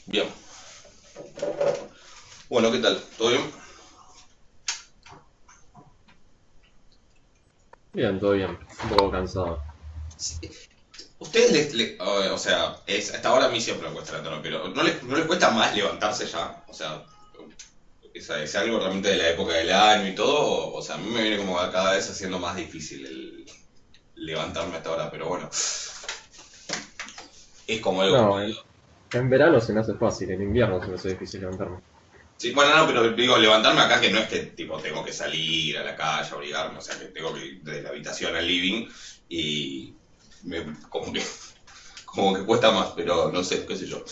Bien. Bueno, ¿qué tal? ¿Todo bien? Bien, todo bien. Un poco cansado. Sí. Ustedes, o sea, hasta ahora a mí siempre me cuesta levantarme, pero ¿no les cuesta más levantarse ya? O sea, ¿es algo realmente de la época del año y todo? O sea, a mí me viene como cada vez haciendo más difícil el levantarme hasta ahora, pero bueno, es como algo que... No, en verano se me hace fácil, en invierno se me hace difícil levantarme. Sí, bueno, no, pero digo, levantarme acá que no es que tipo tengo que salir a la calle, obligarme, o sea, que tengo que ir desde la habitación al living y como que cuesta más, pero no sé, qué sé yo.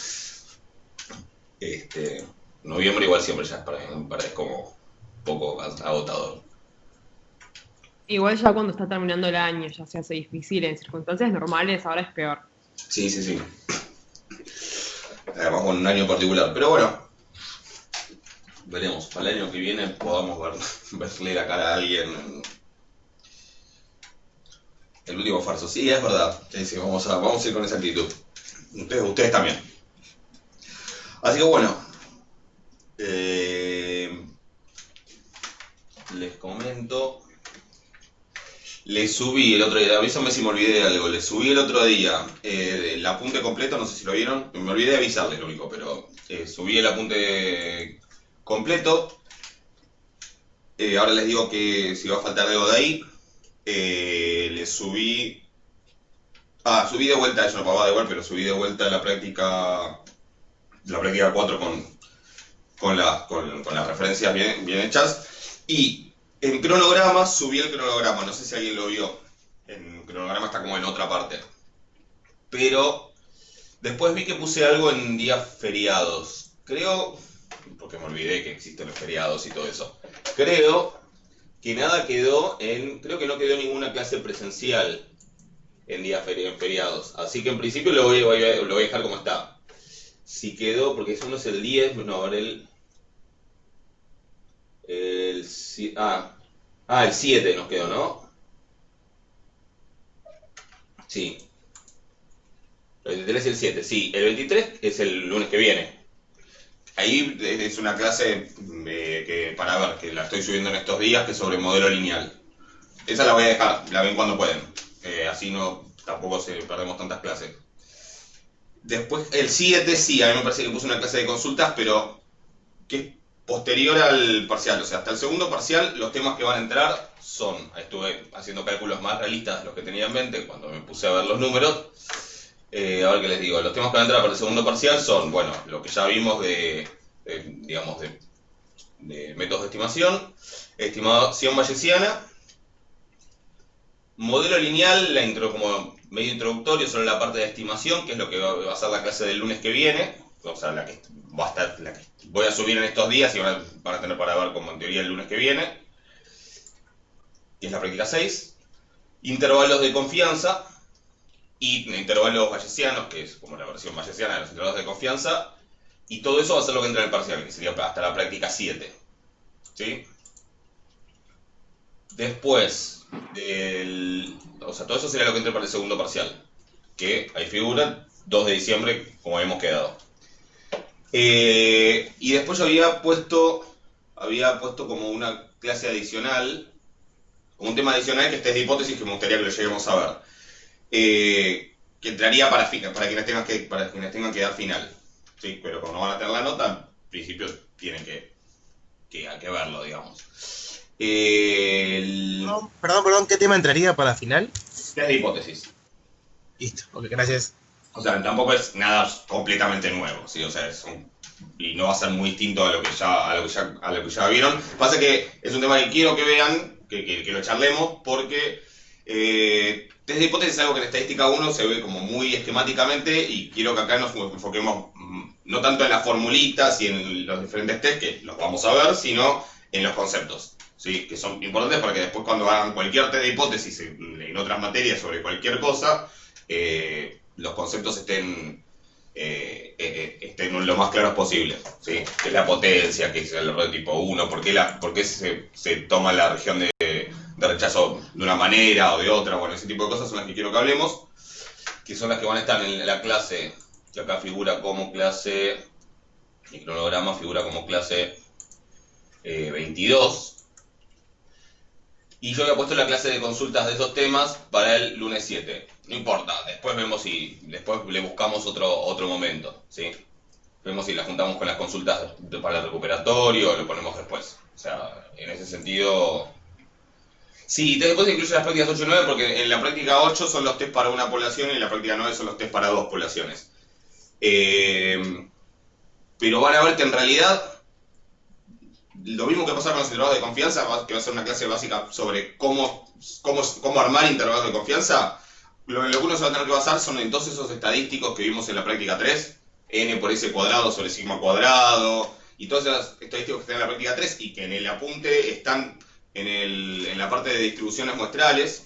Este, noviembre igual siempre ya es para es como un poco agotador. Igual ya cuando está terminando el año ya se hace difícil, en circunstancias normales ahora es peor. Sí, sí, sí. Además con un año particular. Pero bueno, veremos. Para el año que viene podamos verle la cara a alguien en el último farso. Sí, es verdad. Sí, sí, vamos a ir con esa actitud. Ustedes también. Así que bueno, eh, les comento. Le subí el otro día, avísame si me olvidé de algo, le subí el otro día el apunte completo, no sé si lo vieron, me olvidé de avisarles lo único, pero subí el apunte completo. Ahora les digo que si va a faltar algo de ahí, le subí... Ah, subí de vuelta, eso no pagaba igual, pero subí de vuelta la práctica 4 con las referencias bien hechas. Y en cronograma subí el cronograma, no sé si alguien lo vio. En cronograma está como en otra parte. Pero después vi que puse algo en días feriados. Creo, porque me olvidé que existen los feriados y todo eso. Creo que nada quedó creo que no quedó ninguna clase presencial en en feriados. Así que en principio lo voy a dejar como está. Si quedó, porque uno es el 10, no, ahora el 7 nos quedó, ¿no? Sí, el 23 y el 7, sí. El 23 es el lunes que viene. Ahí es una clase que para ver, que la estoy subiendo en estos días, que es sobre modelo lineal. Esa la voy a dejar, la ven cuando pueden. Así no tampoco perdemos tantas clases. Después, el 7 sí, a mí me parece que puse una clase de consultas, pero que es posterior al parcial. O sea, hasta el segundo parcial, los temas que van a entrar son, estuve haciendo cálculos más realistas de los que tenía en mente cuando me puse a ver los números. A ver qué les digo, los temas que van a entrar para el segundo parcial son, bueno, lo que ya vimos digamos, de métodos de estimación bayesiana, modelo lineal, como medio introductorio, solo la parte de estimación, que es lo que va a ser la clase del lunes que viene, o sea, la que voy a subir en estos días y van a tener para ver como en teoría el lunes que viene, y es la práctica 6. Intervalos de confianza y intervalos bayesianos, que es como la versión bayesiana de los intervalos de confianza, y todo eso va a ser lo que entra en el parcial, que sería hasta la práctica 7. ¿Sí? Después o sea, todo eso sería lo que entra para el segundo parcial. Que ahí figura 2 de diciembre, como habíamos quedado. Y después yo había puesto como una clase adicional, como un tema adicional que esté de hipótesis que me gustaría que lo lleguemos a ver. Que entraría para quienes tengan que dar final. Sí, pero como no van a tener la nota, en principio tienen que verlo, digamos. El Perdón, ¿qué tema entraría para final? test de hipótesis. Listo, ok, gracias. O sea, tampoco es nada completamente nuevo, ¿sí? O sea, y no va a ser muy distinto a lo que ya vieron. Pasa que es un tema que quiero que vean, que lo charlemos, porque test de hipótesis es algo que en estadística 1 se ve como muy esquemáticamente y quiero que acá nos enfoquemos no tanto en las formulitas y en los diferentes test, que los vamos a ver, sino en los conceptos. ¿Sí? Que son importantes para que después cuando hagan cualquier test de hipótesis en otras materias sobre cualquier cosa, los conceptos estén lo más claros posible. ¿Sí? ¿Qué es la potencia? ¿Qué es el error de tipo 1? ¿Por qué se toma la región de rechazo de una manera o de otra? Bueno, ese tipo de cosas son las que quiero que hablemos, que son las que van a estar en la clase que acá figura como clase Mi cronograma figura como clase 22. Y yo había puesto la clase de consultas de esos temas para el lunes 7. No importa, después vemos si. Después le buscamos otro momento, ¿sí? Vemos si la juntamos con las consultas para el recuperatorio o lo ponemos después. O sea, en ese sentido. Sí, después incluye las prácticas 8 y 9 porque en la práctica 8 son los test para una población y en la práctica 9 son los test para dos poblaciones. Pero van a ver que en realidad lo mismo que pasa con los intervalos de confianza, que va a ser una clase básica sobre cómo armar intervalos de confianza, lo que uno se va a tener que basar son en todos esos estadísticos que vimos en la práctica 3, n por s cuadrado sobre sigma cuadrado, y todos esos estadísticos que están en la práctica 3 y que en el apunte están en la parte de distribuciones muestrales.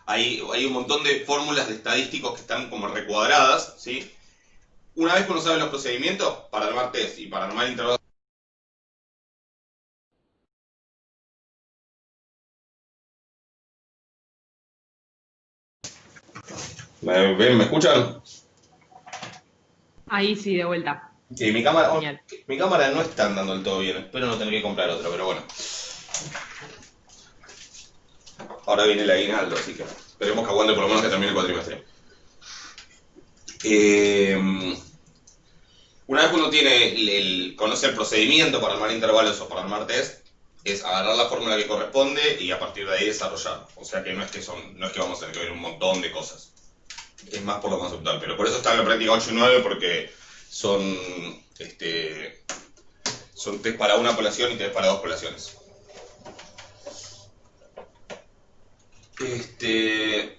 Hay un montón de fórmulas de estadísticos que están como recuadradas, ¿sí? Una vez que uno sabe los procedimientos para armar test y para armar intervalos. ¿Me escuchan? Ahí sí, de vuelta. Sí, Genial. mi cámara no está andando del todo bien. Espero no tener que comprar otra, pero bueno. Ahora viene el aguinaldo, así que esperemos que aguante por lo menos que termine el cuatrimestre. Una vez que uno conoce el procedimiento para armar intervalos o para armar test, es agarrar la fórmula que corresponde y a partir de ahí desarrollar. O sea que no es que vamos a tener que ver un montón de cosas. Es más por lo conceptual, pero por eso está en la práctica 8 y 9 porque son test para una población y test para dos poblaciones.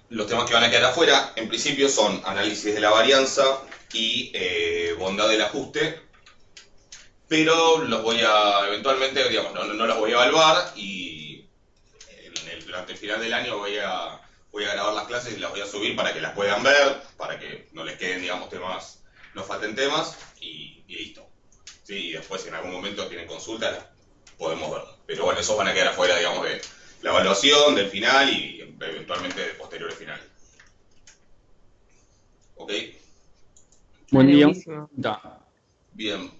Los temas que van a quedar afuera, en principio, son análisis de la varianza y bondad del ajuste, pero los voy a, eventualmente, digamos, no los voy a evaluar y durante el final del año voy a grabar las clases y las voy a subir para que las puedan ver, para que no les queden, digamos, temas, no falten temas y listo. Sí, y después si en algún momento tienen consultas, podemos ver. Pero bueno, esos van a quedar afuera, digamos, de la evaluación, del final y eventualmente de posteriores finales. ¿Ok? Buen Dale, día. buenísimo. Bien.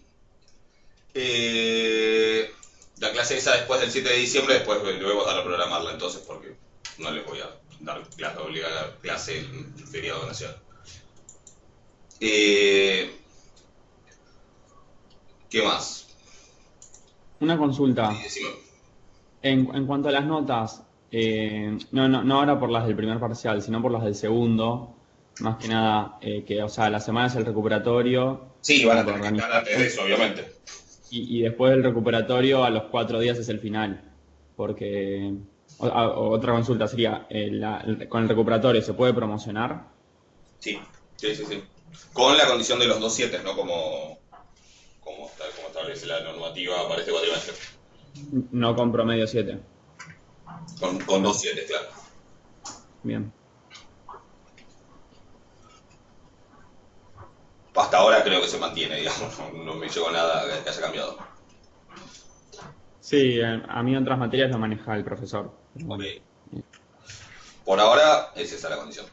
La clase esa después del 7 de diciembre, después debemos dar a programarla entonces porque no les voy a dar clase obligada, clase en feriado nacional. ¿Qué más? Una consulta. Sí, decime. En cuanto a las notas, no ahora por las del primer parcial, sino por las del segundo, más que nada, o sea, la semana es el recuperatorio. Sí, van a para tener que estar antes de eso, obviamente. Y después del recuperatorio, a los 4 días es el final. Porque, otra consulta sería, con el recuperatorio, ¿se puede promocionar? Sí. Con la condición de los 2 7, ¿no? Como establece la normativa para este cuatrimestre. No con promedio 7. Con 2 7, claro. Bien. Hasta ahora creo que se mantiene, digamos, no me llegó nada que haya cambiado. Sí, a mí otras materias lo maneja el profesor. Ok. Por ahora es esa la condición.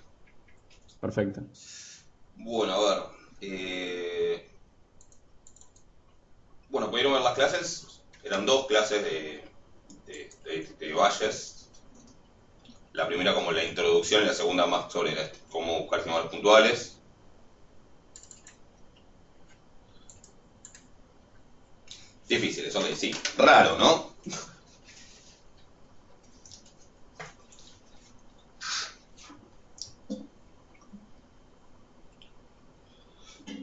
Perfecto. Bueno, a ver. Bueno, pudieron ver las clases. Eran 2 clases de Valles. La primera como la introducción y la segunda más sobre cómo buscar números puntuales. Difíciles, ok, sí. Raro, ¿no?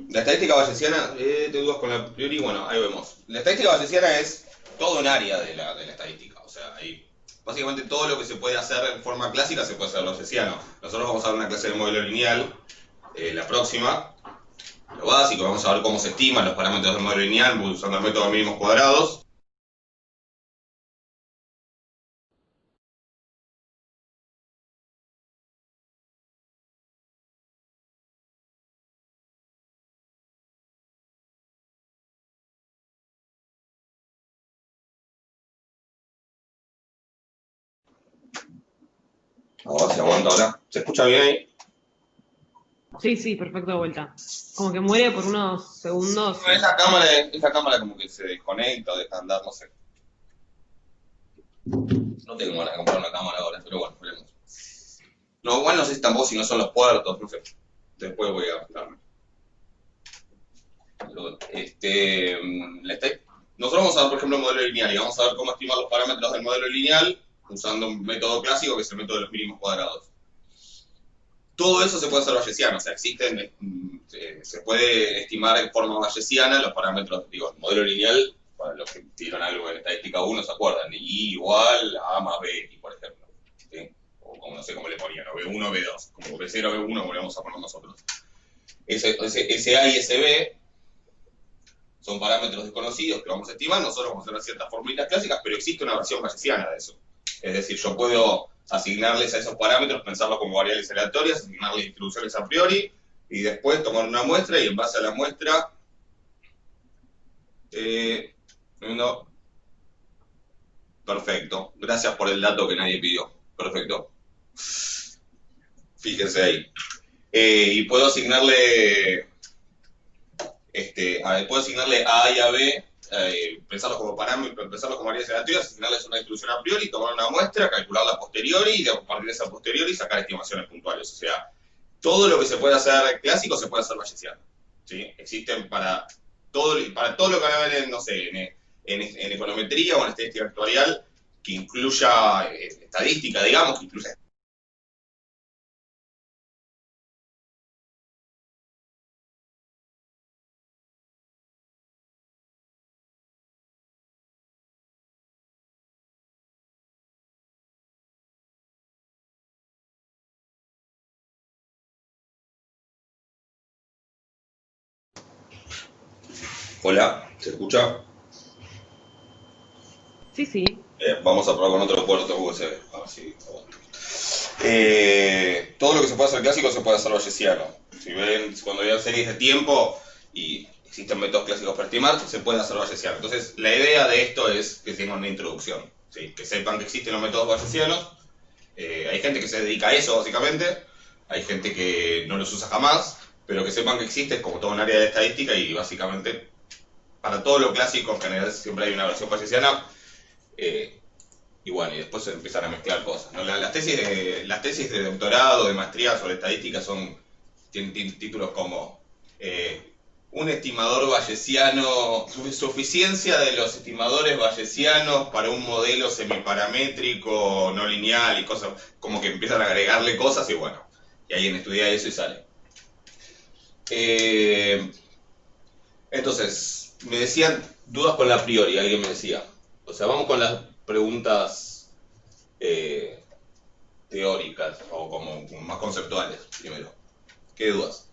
La estadística bayesiana, te dudas con la priori, bueno, ahí vemos. La estadística bayesiana es todo un área de la estadística, o sea, ahí básicamente todo lo que se puede hacer en forma clásica se puede hacer bayesiano. Nosotros vamos a ver una clase de modelo lineal, la próxima, lo básico, vamos a ver cómo se estiman los parámetros del modelo lineal usando el método de mínimos cuadrados. A ver si aguanta ahora. ¿Se escucha bien ahí? Sí, perfecto de vuelta. Como que muere por unos segundos. Es la cámara como que se desconecta o deja de andar, no sé. No tengo ganas de comprar una cámara ahora, pero bueno, veremos. No, igual no sé si tampoco si no son los puertos, no sé. Después voy a fijarme. Nosotros vamos a ver, por ejemplo, el modelo lineal y vamos a ver cómo estimar los parámetros del modelo lineal usando un método clásico que es el método de los mínimos cuadrados. Todo eso se puede hacer bayesiano, o sea, se puede estimar en forma bayesiana los parámetros, digo, el modelo lineal, para los que vieron algo en estadística 1 se acuerdan, I igual a A más B, por ejemplo, ¿sí? O como no sé cómo le ponían, o B1, B2, como B0, B1, volvemos a poner nosotros. Ese A y ese B son parámetros desconocidos que vamos a estimar, nosotros vamos a hacer ciertas formulitas clásicas, pero existe una versión bayesiana de eso. Es decir, yo puedo asignarles a esos parámetros, pensarlos como variables aleatorias, asignarles distribuciones a priori, y después tomar una muestra y en base a la muestra... Perfecto. Gracias por el dato que nadie pidió. Perfecto. Fíjense ahí. Y puedo asignarle... puedo asignarle a A y a B, pensarlos como parámetros, pensarlos como variables aleatorias, asignarles una distribución a priori, tomar una muestra, calcularla a posteriori y a partir de esa posteriori sacar estimaciones puntuales. O sea, todo lo que se puede hacer clásico se puede hacer bayesiano, ¿sí? Existen para todo lo que van a ver en, no sé, en econometría o en estadística actuarial que incluya estadística, digamos, que incluya... Hola, ¿se escucha? Sí. Vamos a probar con otro puerto USB. A ver si aguanta. Todo lo que se puede hacer clásico se puede hacer bayesiano. Si ven, cuando hay series de tiempo y existen métodos clásicos para estimar, se puede hacer bayesiano. Entonces, la idea de esto es que tengan una introducción, ¿sí? Que sepan que existen los métodos bayesianos. Hay gente que se dedica a eso, básicamente. Hay gente que no los usa jamás, pero que sepan que existe como todo un área de estadística y básicamente para todo lo clásico en general siempre hay una versión bayesiana. Y bueno, y después se empiezan a mezclar cosas, ¿no? Las tesis de doctorado, de maestría sobre estadística tienen títulos como un estimador bayesiano, suficiencia de los estimadores bayesianos para un modelo semiparamétrico no lineal y cosas, como que empiezan a agregarle cosas y bueno, y alguien estudia eso y sale. Entonces, me decían dudas con la a priori, alguien me decía. O sea, vamos con las preguntas teóricas o como más conceptuales primero. ¿Qué dudas?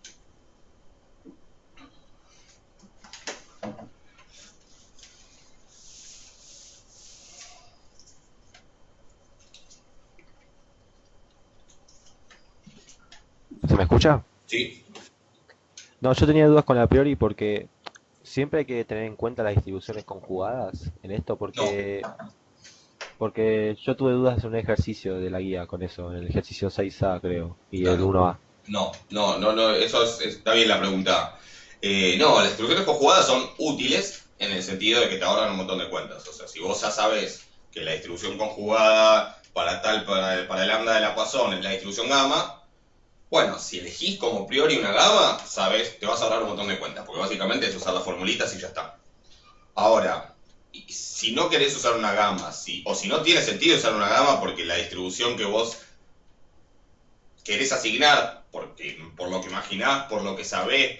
¿Se me escucha? Sí. No, yo tenía dudas con la a priori porque siempre hay que tener en cuenta las distribuciones conjugadas en esto porque yo tuve dudas en un ejercicio de la guía con eso, en el ejercicio 6A creo, y el Claro. 1A. No, eso está bien la pregunta. No, las distribuciones conjugadas son útiles en el sentido de que te ahorran un montón de cuentas. O sea, si vos ya sabes que la distribución conjugada para el lambda de la Poisson es la distribución gamma, bueno, si elegís como priori una gamma, sabes, te vas a ahorrar un montón de cuentas, porque básicamente es usar las formulitas y ya está. Ahora, si no querés usar una gamma, o si no tiene sentido usar una gamma porque la distribución que vos querés asignar, por lo que imaginás, por lo que sabés,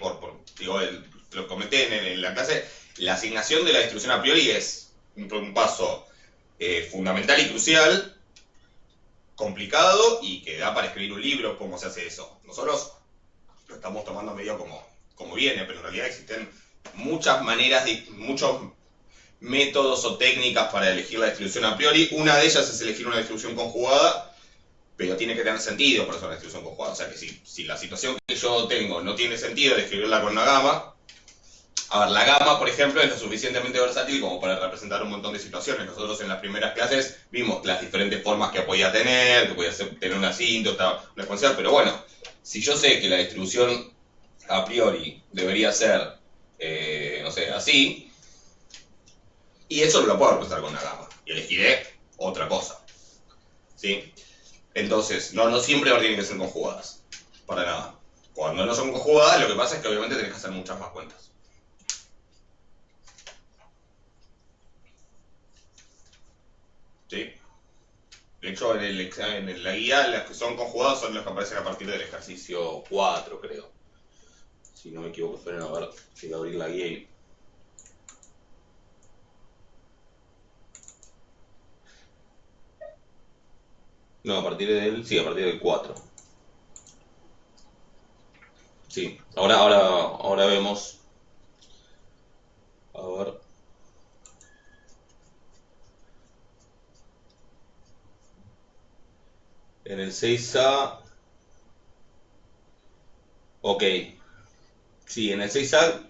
lo comenté en la clase, la asignación de la distribución a priori es un paso fundamental y crucial, complicado y que da para escribir un libro cómo se hace eso. Nosotros lo estamos tomando medio como viene, pero en realidad existen muchas maneras, muchos métodos o técnicas para elegir la distribución a priori. Una de ellas es elegir una distribución conjugada, pero tiene que tener sentido por eso la distribución conjugada. O sea que si la situación que yo tengo no tiene sentido de escribirla con una gamma, A ver, la gama, por ejemplo, es lo suficientemente versátil como para representar un montón de situaciones. Nosotros en las primeras clases vimos las diferentes formas que podía tener, que podía tener una asíntota, una exponencial, pero bueno, si yo sé que la distribución a priori debería ser, no sé, así, y eso lo puedo representar con una gama, y elegiré otra cosa, ¿sí? Entonces, no siempre tienen que ser conjugadas, para nada. Cuando no son conjugadas, lo que pasa es que obviamente tenés que hacer muchas más cuentas. ¿Sí? De hecho, en el examen, en la guía, las que son conjugadas son las que aparecen a partir del ejercicio 4, creo. Si no me equivoco, esperen a ver si voy a abrir la guía y... No, a partir del 4. Sí, ahora vemos. A ver. En el 6A. Ok. Sí, en el 6A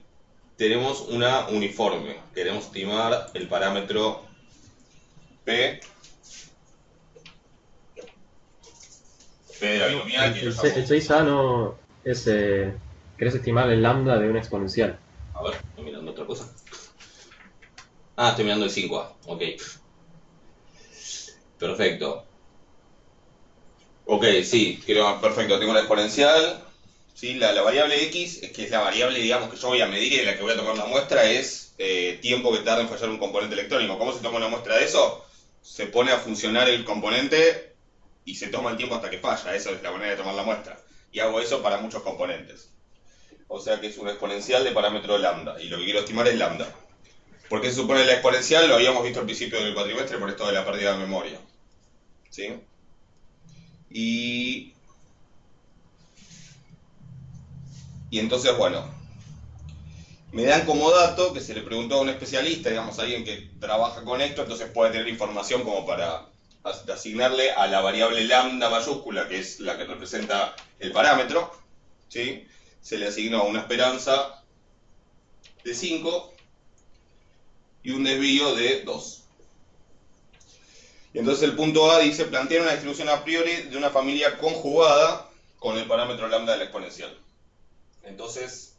tenemos una uniforme. Queremos estimar el parámetro P. P de la binomial. El 6A no es. Querés estimar el lambda de una exponencial. A ver, estoy mirando otra cosa. Ah, estoy mirando el 5A. Ok. Perfecto. Ok, sí, perfecto. Tengo la exponencial. ¿Sí? La variable X, que es la variable, digamos, que yo voy a medir y de la que voy a tomar una muestra, es tiempo que tarda en fallar un componente electrónico. ¿Cómo se toma una muestra de eso? Se pone a funcionar el componente y se toma el tiempo hasta que falla. Esa es la manera de tomar la muestra. Y hago eso para muchos componentes. O sea que es una exponencial de parámetro lambda. Y lo que quiero estimar es lambda. ¿Por qué se supone la exponencial? Lo habíamos visto al principio del cuatrimestre por esto de la pérdida de memoria. ¿Sí? Y entonces, bueno, me dan como dato que se le preguntó a un especialista, digamos, a alguien que trabaja con esto, entonces puede tener información como para asignarle a la variable lambda mayúscula, que es la que representa el parámetro, ¿sí? Se le asignó una esperanza de 5 y un desvío de 2. Y entonces el punto A dice, plantear una distribución a priori de una familia conjugada con el parámetro lambda de la exponencial. Entonces,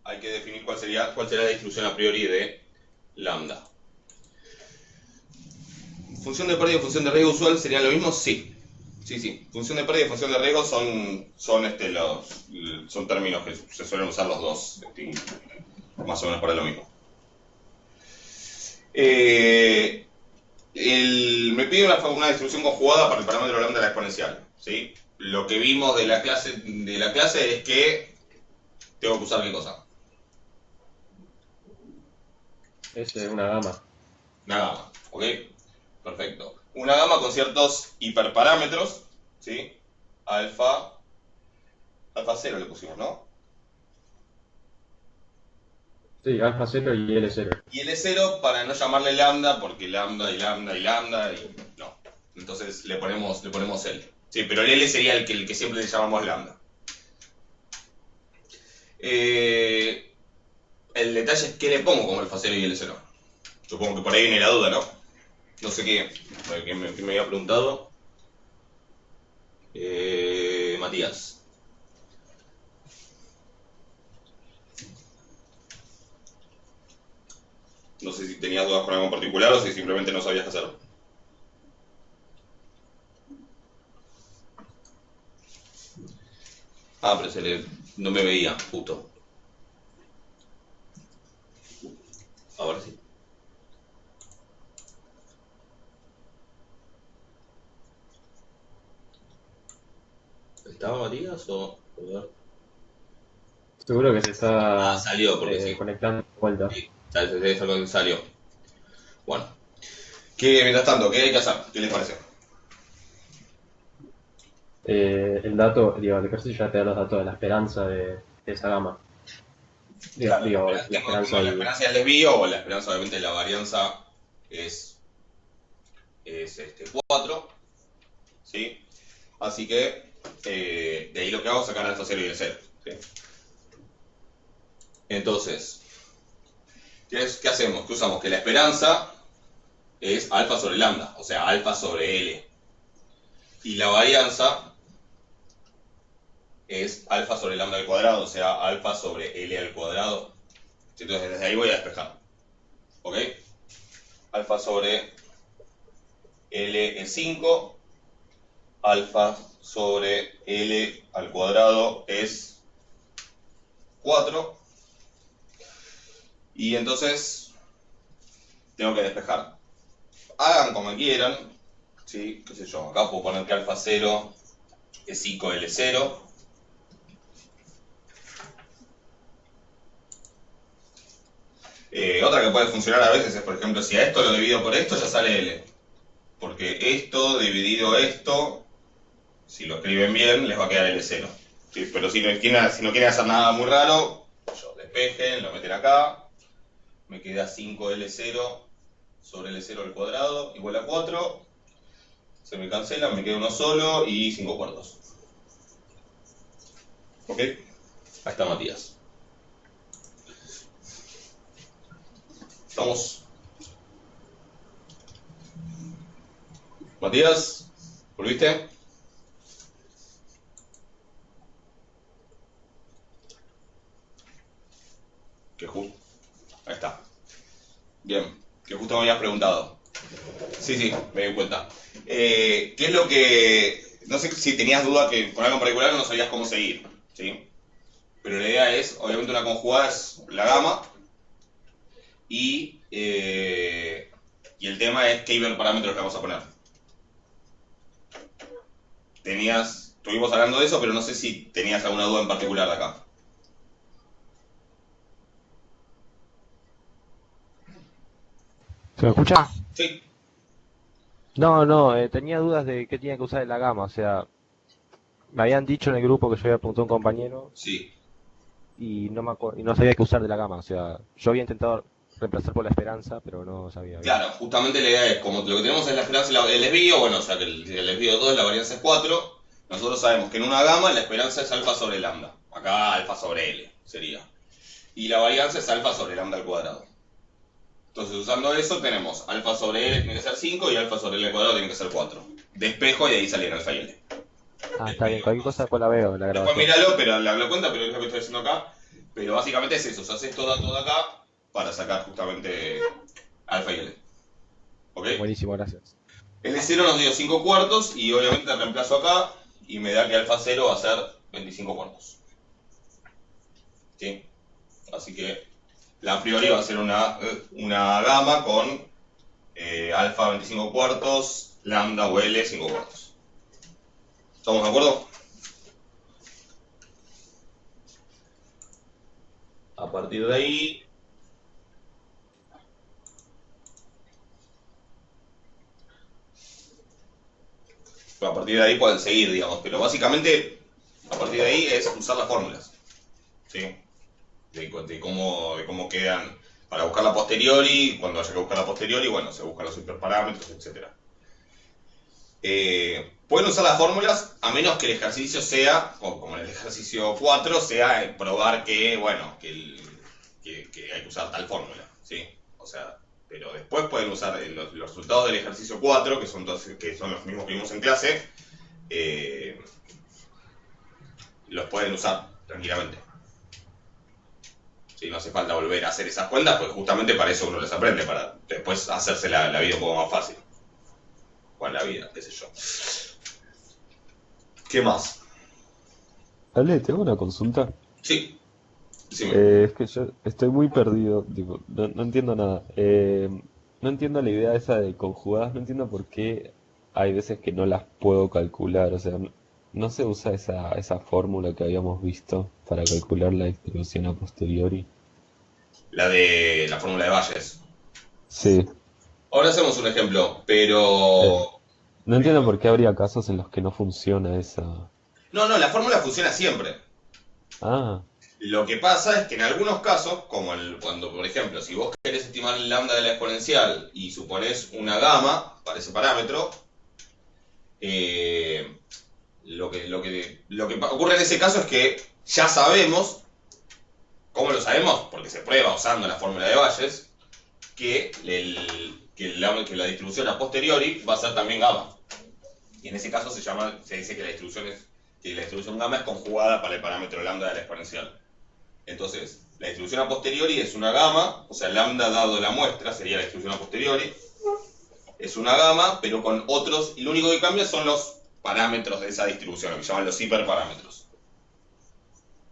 hay que definir cuál será la distribución a priori de lambda. ¿Función de pérdida y función de riesgo usual serían lo mismo? Sí. Sí. Función de pérdida y función de riesgo son términos que se suelen usar los dos, más o menos para lo mismo. Me pide una distribución conjugada para el parámetro lambda de la exponencial, ¿sí? Lo que vimos de la clase es que tengo que usar ¿qué cosa? Es una gama. Una gama, ¿ok? Perfecto. Una gama con ciertos hiperparámetros, ¿sí? Alfa 0 le pusimos, ¿no? Sí, alfa 0 y L0. Y L0 para no llamarle lambda, porque lambda y lambda y lambda y no. Entonces le ponemos L. Sí, pero el L sería el que siempre le llamamos lambda. El detalle es que le pongo como alfa 0 y L0. Supongo que por ahí viene la duda, ¿no? No sé qué me había preguntado. Matías. No sé si tenías dudas con algo en particular o si simplemente no sabías qué hacer. Ah, pero no me veía, justo. A ver si. ¿Estaba Matías o...? A ver. Seguro que se está Salió porque sí. conectando de vuelta. Sí, salió. Bueno. Mientras tanto, ¿qué hay que hacer? ¿Qué les parece? El dato, el ejercicio ya te da los datos de la esperanza de esa gama. Claro, la esperanza la esperanza del desvío o la esperanza obviamente de la varianza es 4, ¿sí? Así que de ahí lo que hago es sacar alfa 0 y el 0, ¿sí? Entonces, ¿qué hacemos? ¿Qué usamos? Que la esperanza es alfa sobre lambda, o sea, alfa sobre L. Y la varianza es alfa sobre lambda al cuadrado, o sea, alfa sobre L al cuadrado. Entonces, desde ahí voy a despejar. ¿Ok? Alfa sobre L es 5. Alfa sobre L al cuadrado es 4. Y entonces tengo que despejar. Hagan como quieran, ¿sí? ¿Qué sé yo? Acá puedo poner que alfa 0 es 5L0. Otra que puede funcionar a veces es, por ejemplo, si a esto lo divido por esto, ya sale L. Porque esto dividido esto, si lo escriben bien, les va a quedar L0. ¿Sí? Pero si no quieren hacer nada muy raro, despejen, lo meten acá. Me queda 5L0 sobre L0 al cuadrado igual a 4. Se me cancela, me queda uno solo y 5 cuartos. ¿Ok? Ahí está Matías. ¿Estamos? Matías, ¿volviste? Ahí está. Bien, que justo me habías preguntado. Sí, me di cuenta. ¿Qué es lo que...? No sé si tenías duda que con algo en particular no sabías cómo seguir, ¿sí? Pero la idea es, obviamente una conjugada es la gama y el tema es qué hiperparámetros le vamos a poner. Estuvimos hablando de eso, pero no sé si tenías alguna duda en particular de acá. ¿Se me escucha? Sí. No, tenía dudas de qué tenía que usar en la gama, o sea, me habían dicho en el grupo que yo había preguntado a un compañero Sí. y no sabía qué usar de la gama, o sea, yo había intentado reemplazar por la esperanza, pero no sabía bien. Claro, justamente la idea es, como lo que tenemos es la esperanza y el desvío, bueno, o sea que el desvío 2, la varianza es 4, nosotros sabemos que en una gama la esperanza es alfa sobre lambda, acá alfa sobre L sería, y la varianza es alfa sobre lambda al cuadrado. Entonces usando eso tenemos alfa sobre L tiene que ser 5 y alfa sobre L al cuadrado tiene que ser 4. Despejo y ahí salen alfa y L. Ah, está bien, cualquier cosa después la veo en la Después grabación. míralo, pero la cuenta, pero es lo que estoy haciendo acá. Pero básicamente es eso, o sea, haces todo de acá para sacar justamente alfa y L. ¿Ok? Buenísimo, gracias. L0 nos dio 5 cuartos y obviamente reemplazo acá y me da que alfa 0 va a ser 25 cuartos. ¿Sí? Así que la a priori va a ser una gama con alfa 25 cuartos, lambda o L 5 cuartos. ¿Estamos de acuerdo? A partir de ahí... A partir de ahí pueden seguir, digamos, pero básicamente a partir de ahí es usar las fórmulas, ¿sí? De cómo quedan para buscar la posteriori, cuando haya que buscar la posteriori, bueno, se buscan los hiperparámetros, etc. Pueden usar las fórmulas a menos que el ejercicio sea, como en el ejercicio 4, sea probar que, bueno, que hay que usar tal fórmula, ¿sí? O sea, pero después pueden usar los resultados del ejercicio 4, que son los mismos que vimos en clase, los pueden usar tranquilamente. ¿Sí? No hace falta volver a hacer esas cuentas, pues justamente para eso uno les aprende, para después hacerse la vida un poco más fácil. Bueno, la vida, qué sé yo. ¿Qué más? Ale, tengo una consulta. Sí, decime. Es que yo estoy muy perdido, tipo, no entiendo nada. No entiendo la idea esa de conjugadas, no entiendo por qué hay veces que no las puedo calcular. O sea, no se usa esa fórmula que habíamos visto para calcular la distribución a posteriori. La de la fórmula de Bayes. Sí, Ahora hacemos un ejemplo, eh, pero... no entiendo por qué habría casos en los que no funciona esa. No, la fórmula funciona siempre. Ah, Lo que pasa es que en algunos casos, como cuando, por ejemplo, si vos querés estimar el lambda de la exponencial y suponés una gama para ese parámetro, lo que ocurre en ese caso es que ya sabemos ¿Cómo lo sabemos? Porque se prueba usando la fórmula de Bayes que, que la distribución a posteriori va a ser también gamma. Y en ese caso se dice que la distribución gamma es conjugada para el parámetro lambda de la exponencial. Entonces, la distribución a posteriori es una gamma, o sea, lambda dado la muestra sería la distribución a posteriori. Es una gamma, pero con otros, y lo único que cambia son los parámetros de esa distribución, lo que llaman los hiperparámetros.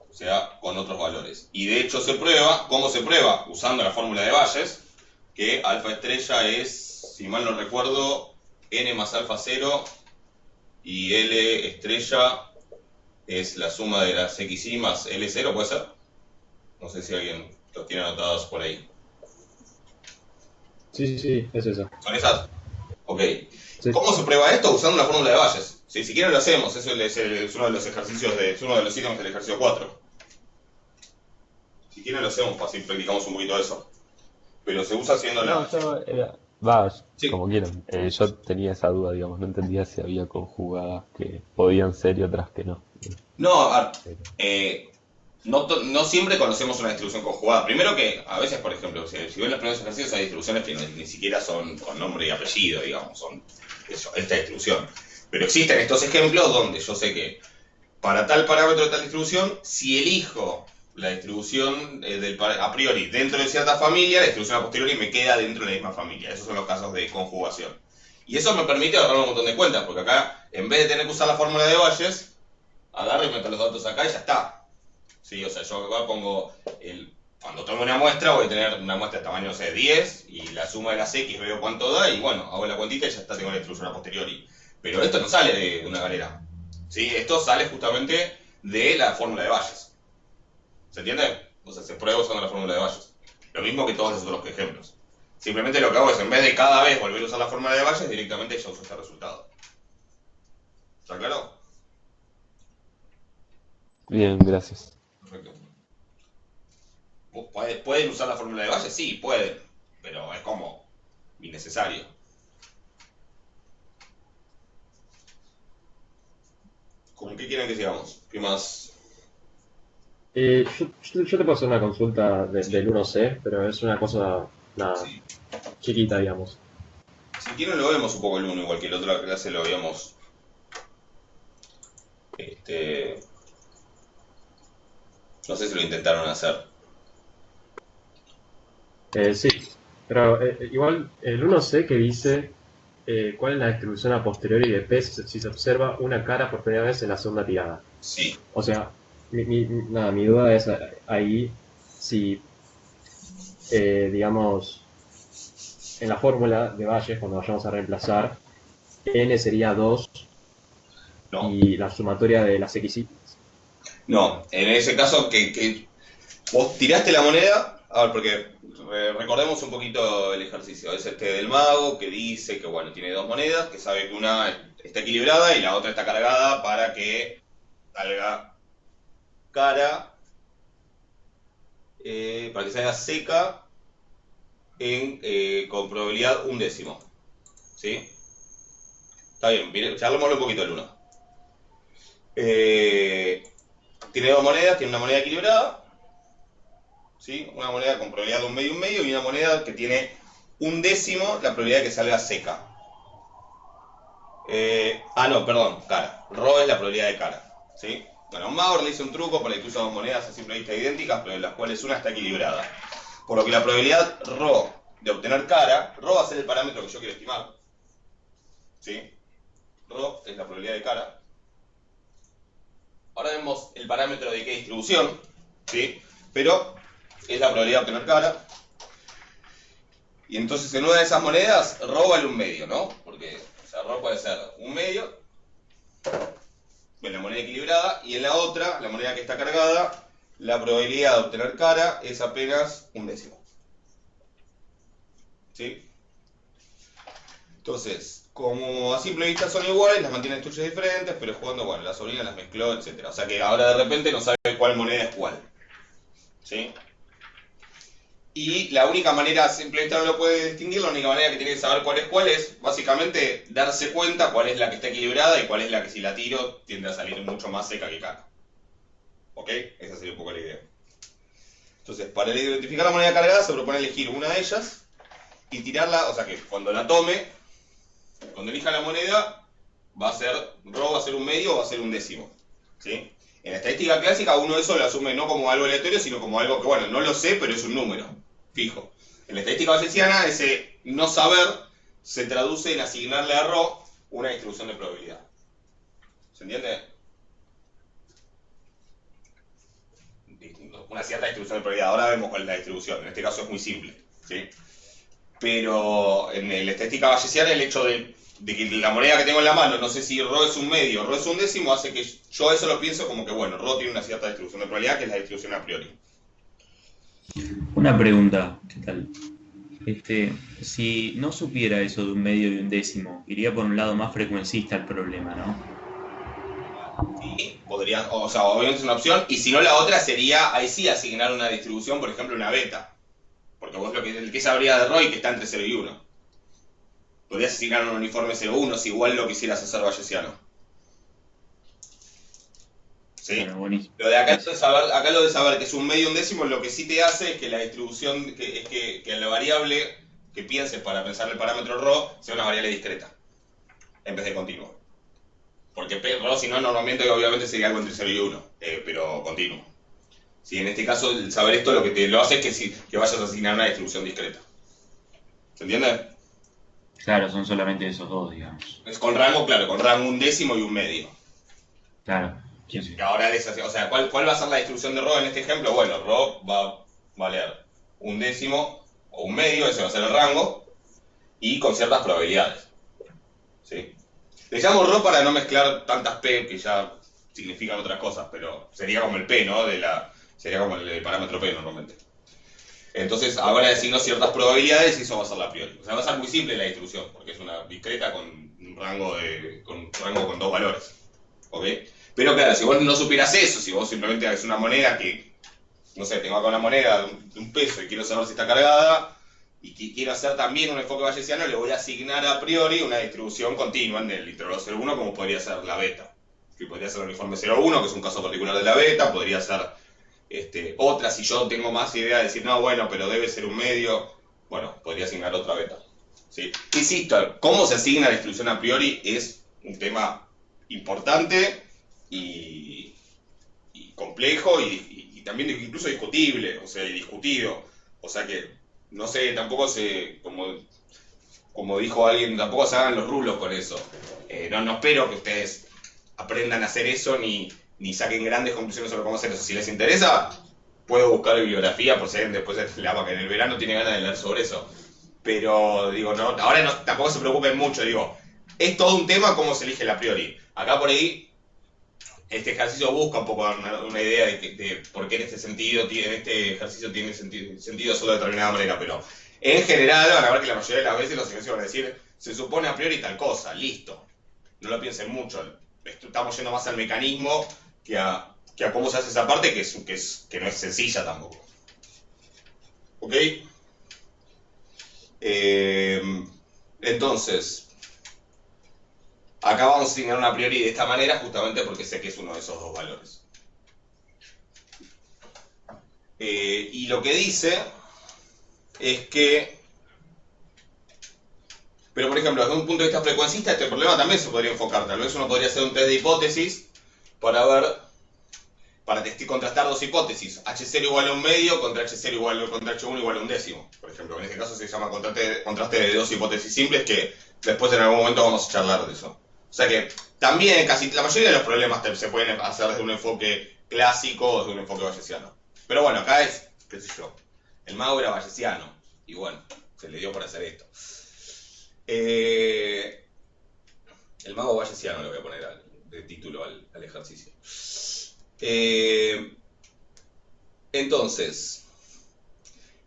O sea, con otros valores. Y de hecho se prueba, ¿cómo se prueba? Usando la fórmula de Bayes, que alfa estrella es, si mal no recuerdo, n más alfa 0, y L estrella es la suma de las xy más L0, ¿puede ser? No sé si alguien los tiene anotados por ahí. Sí, es eso. ¿Son esas? Ok. Sí. ¿Cómo se prueba esto? Usando la fórmula de Bayes. Si quieren lo hacemos, eso es uno de los ejercicios, es uno de los ítems del ejercicio 4. Si quieren lo hacemos, fácil, practicamos un poquito de eso. Pero se usa haciendo No, Sí. como quieran. Yo tenía esa duda, digamos, no entendía si había conjugadas que podían ser y otras que no. No, no siempre conocemos una distribución conjugada. Primero que, a veces, por ejemplo, si ven los primeros ejercicios, hay distribuciones que ni siquiera son con nombre y apellido, digamos, son esta distribución. Pero existen estos ejemplos donde yo sé que para tal parámetro de tal distribución, si elijo la distribución a priori dentro de cierta familia, la distribución a posteriori me queda dentro de la misma familia. Esos son los casos de conjugación. Y eso me permite ahorrar un montón de cuentas, porque acá, en vez de tener que usar la fórmula de Bayes, agarro y meto los datos acá y ya está. Sí, o sea, yo acá pongo cuando tomo una muestra voy a tener una muestra de tamaño, no sé, 10, y la suma de las X veo cuánto da, y bueno, hago la cuentita y ya está, tengo la distribución a posteriori. Pero esto no sale de una galera. ¿Sí? Esto sale justamente de la fórmula de Bayes. ¿Se entiende? O sea, se prueba usando la fórmula de Bayes. Lo mismo que todos los otros ejemplos. Simplemente lo que hago es, en vez de cada vez volver a usar la fórmula de Bayes, directamente ya uso este resultado. ¿Está claro? Bien, gracias. Perfecto. ¿Pueden usar la fórmula de Bayes? Sí, pueden. Pero es como innecesario. ¿Con qué quieren que sigamos? ¿Qué más? Yo te puedo hacer una consulta del 1C, pero es una cosa Sí. chiquita, digamos. Si quieren lo vemos un poco el 1, igual que la otra clase lo habíamos... No sé si lo intentaron hacer. Sí, pero igual el 1C que dice cuál es la distribución a posteriori de P si se observa una cara por primera vez en la segunda tirada. Sí. O sea, mi duda es ahí si, digamos, en la fórmula de Bayes, cuando vayamos a reemplazar, n sería 2 No. y la sumatoria de las xy. No, en ese caso que vos tiraste la moneda, a ver, porque recordemos un poquito el ejercicio. Es este del mago que dice que, bueno, tiene dos monedas, que sabe que una está equilibrada y la otra está cargada para que salga cara, para que salga seca con probabilidad 1/10. ¿Sí? Está bien, mire, charlémoslo un poquito el 1. Tiene dos monedas, tiene una moneda equilibrada, ¿sí? Una moneda con probabilidad de 1/2 y una moneda que tiene 1/10 la probabilidad de que salga seca. No, perdón, cara. Rho es la probabilidad de cara, ¿sí? Bueno, a un mago le hice un truco para que usa dos monedas a simple vista idénticas, pero de las cuales una está equilibrada. Por lo que la probabilidad Rho de obtener cara, Rho va a ser el parámetro que yo quiero estimar, ¿sí? Rho es la probabilidad de cara. Ahora vemos el parámetro de qué distribución, ¿sí? Pero es la probabilidad de obtener cara. Y entonces en una de esas monedas, Rho vale 1/2, ¿no? Porque Rho puede ser 1/2 en la moneda equilibrada, y en la otra, la moneda que está cargada, la probabilidad de obtener cara es apenas 1/10. ¿Sí? Entonces, como a simple vista son iguales, las mantiene estuches diferentes, pero jugando, bueno, las sobrina las mezcló, etc. O sea que ahora de repente no sabe cuál moneda es cuál. ¿Sí? Y la única manera, a simple vista no lo puede distinguir, la única manera que tiene que saber cuál es básicamente darse cuenta cuál es la que está equilibrada y cuál es la que si la tiro tiende a salir mucho más seca que cara. ¿Ok? Esa sería un poco la idea. Entonces, para identificar la moneda cargada se propone elegir una de ellas y tirarla, o sea que cuando la tome, cuando elija la moneda, va a ser Rho, va a ser un medio o va a ser un décimo. ¿Sí? En la estadística clásica uno eso lo asume no como algo aleatorio, sino como algo que, bueno, no lo sé, pero es un número fijo. En la estadística bayesiana, ese no saber se traduce en asignarle a Rho una distribución de probabilidad. ¿Se entiende? Una cierta distribución de probabilidad. Ahora vemos cuál es la distribución. En este caso es muy simple. ¿Sí? Pero en la estadística bayesiana el hecho de que la moneda que tengo en la mano, no sé si Rho es un medio o Rho es un décimo, hace que yo eso lo pienso como que, bueno, Rho tiene una cierta distribución de probabilidad, que es la distribución a priori. Una pregunta, ¿qué tal? Si no supiera eso de un medio y un décimo, iría por un lado más frecuencista el problema, ¿no? Sí, podría, o sea, obviamente es una opción, y si no la otra sería, ahí sí, asignar una distribución, por ejemplo, una beta. Porque vos el que sabría de Rho y que está entre 0 y 1. Podrías asignar un uniforme 0-1 si igual lo quisieras hacer bayesiano. ¿Sí? Bueno, buenísimo. Lo de acá lo de saber que es un medio y un décimo, lo que sí te hace es que la distribución, que la variable que pienses para pensar el parámetro Rho sea una variable discreta, en vez de continua. Porque Rho, si no, normalmente obviamente sería algo entre 0 y 1, pero continuo. Sí, en este caso, el saber esto lo que te lo hace es que vayas a asignar una distribución discreta. ¿Se entiende? Claro, son solamente esos dos, digamos. Es con rango, claro, con rango un décimo y un medio. Claro, sí, sí. Y ahora, o sea, ¿cuál va a ser la distribución de Rho en este ejemplo? Bueno, Rho va a valer un décimo o un medio, ese va a ser el rango, y con ciertas probabilidades. ¿Sí? Le llamo Rho para no mezclar tantas P que ya significan otras cosas, pero sería como el P, ¿no? Sería como el parámetro P normalmente. Entonces, ahora designo ciertas probabilidades y eso va a ser la priori. O sea, va a ser muy simple la distribución, porque es una discreta con un rango con dos valores. ¿Ok? Pero claro, si vos no supieras eso, si vos simplemente haces una moneda que, no sé, tengo acá una moneda de un peso y quiero saber si está cargada, y quiero hacer también un enfoque bayesiano, le voy a asignar a priori una distribución continua en el intervalo 0,1, como podría ser la beta. Que podría ser el uniforme 0,1, que es un caso particular de la beta, podría ser otra, si yo tengo más idea de decir, no, bueno, pero debe ser un medio, bueno, podría asignar otra beta. ¿Sí? Insisto, cómo se asigna la distribución a priori es un tema importante y complejo y también incluso discutible, o sea, y discutido. O sea que, no sé, tampoco como dijo alguien, tampoco se hagan los rulos con eso. No espero que ustedes aprendan a hacer eso ni saquen grandes conclusiones sobre cómo hacer eso. Si les interesa, puedo buscar bibliografía, por si alguien después le ama que en el verano tiene ganas de leer sobre eso. Pero, digo, no, ahora tampoco se preocupen mucho, digo, es todo un tema cómo se elige la priori. Acá por ahí, este ejercicio busca un poco una idea de por qué en este ejercicio tiene sentido solo de determinada manera, pero en general van a ver que la mayoría de las veces los ejercicios van a decir, se supone a priori tal cosa, listo. No lo piensen mucho, estamos yendo más al mecanismo que a cómo se hace esa parte, que no es sencilla tampoco. ¿Ok? Entonces, acá vamos a asignar una priori de esta manera justamente porque sé que es uno de esos dos valores. Y lo que dice es que, pero por ejemplo, desde un punto de vista frecuencista, este problema también se podría enfocar. Tal vez uno podría hacer un test de hipótesis para contrastar dos hipótesis, H0 igual a un medio contra H1 igual a un décimo, por ejemplo. En este caso se llama contraste de dos hipótesis simples, que después en algún momento vamos a charlar de eso. O sea que también casi la mayoría de los problemas se pueden hacer desde un enfoque clásico o desde un enfoque bayesiano. Pero bueno, acá es, qué sé yo, el mago era bayesiano y bueno, se le dio por hacer esto. El mago bayesiano le voy a poner de título al ejercicio. Entonces,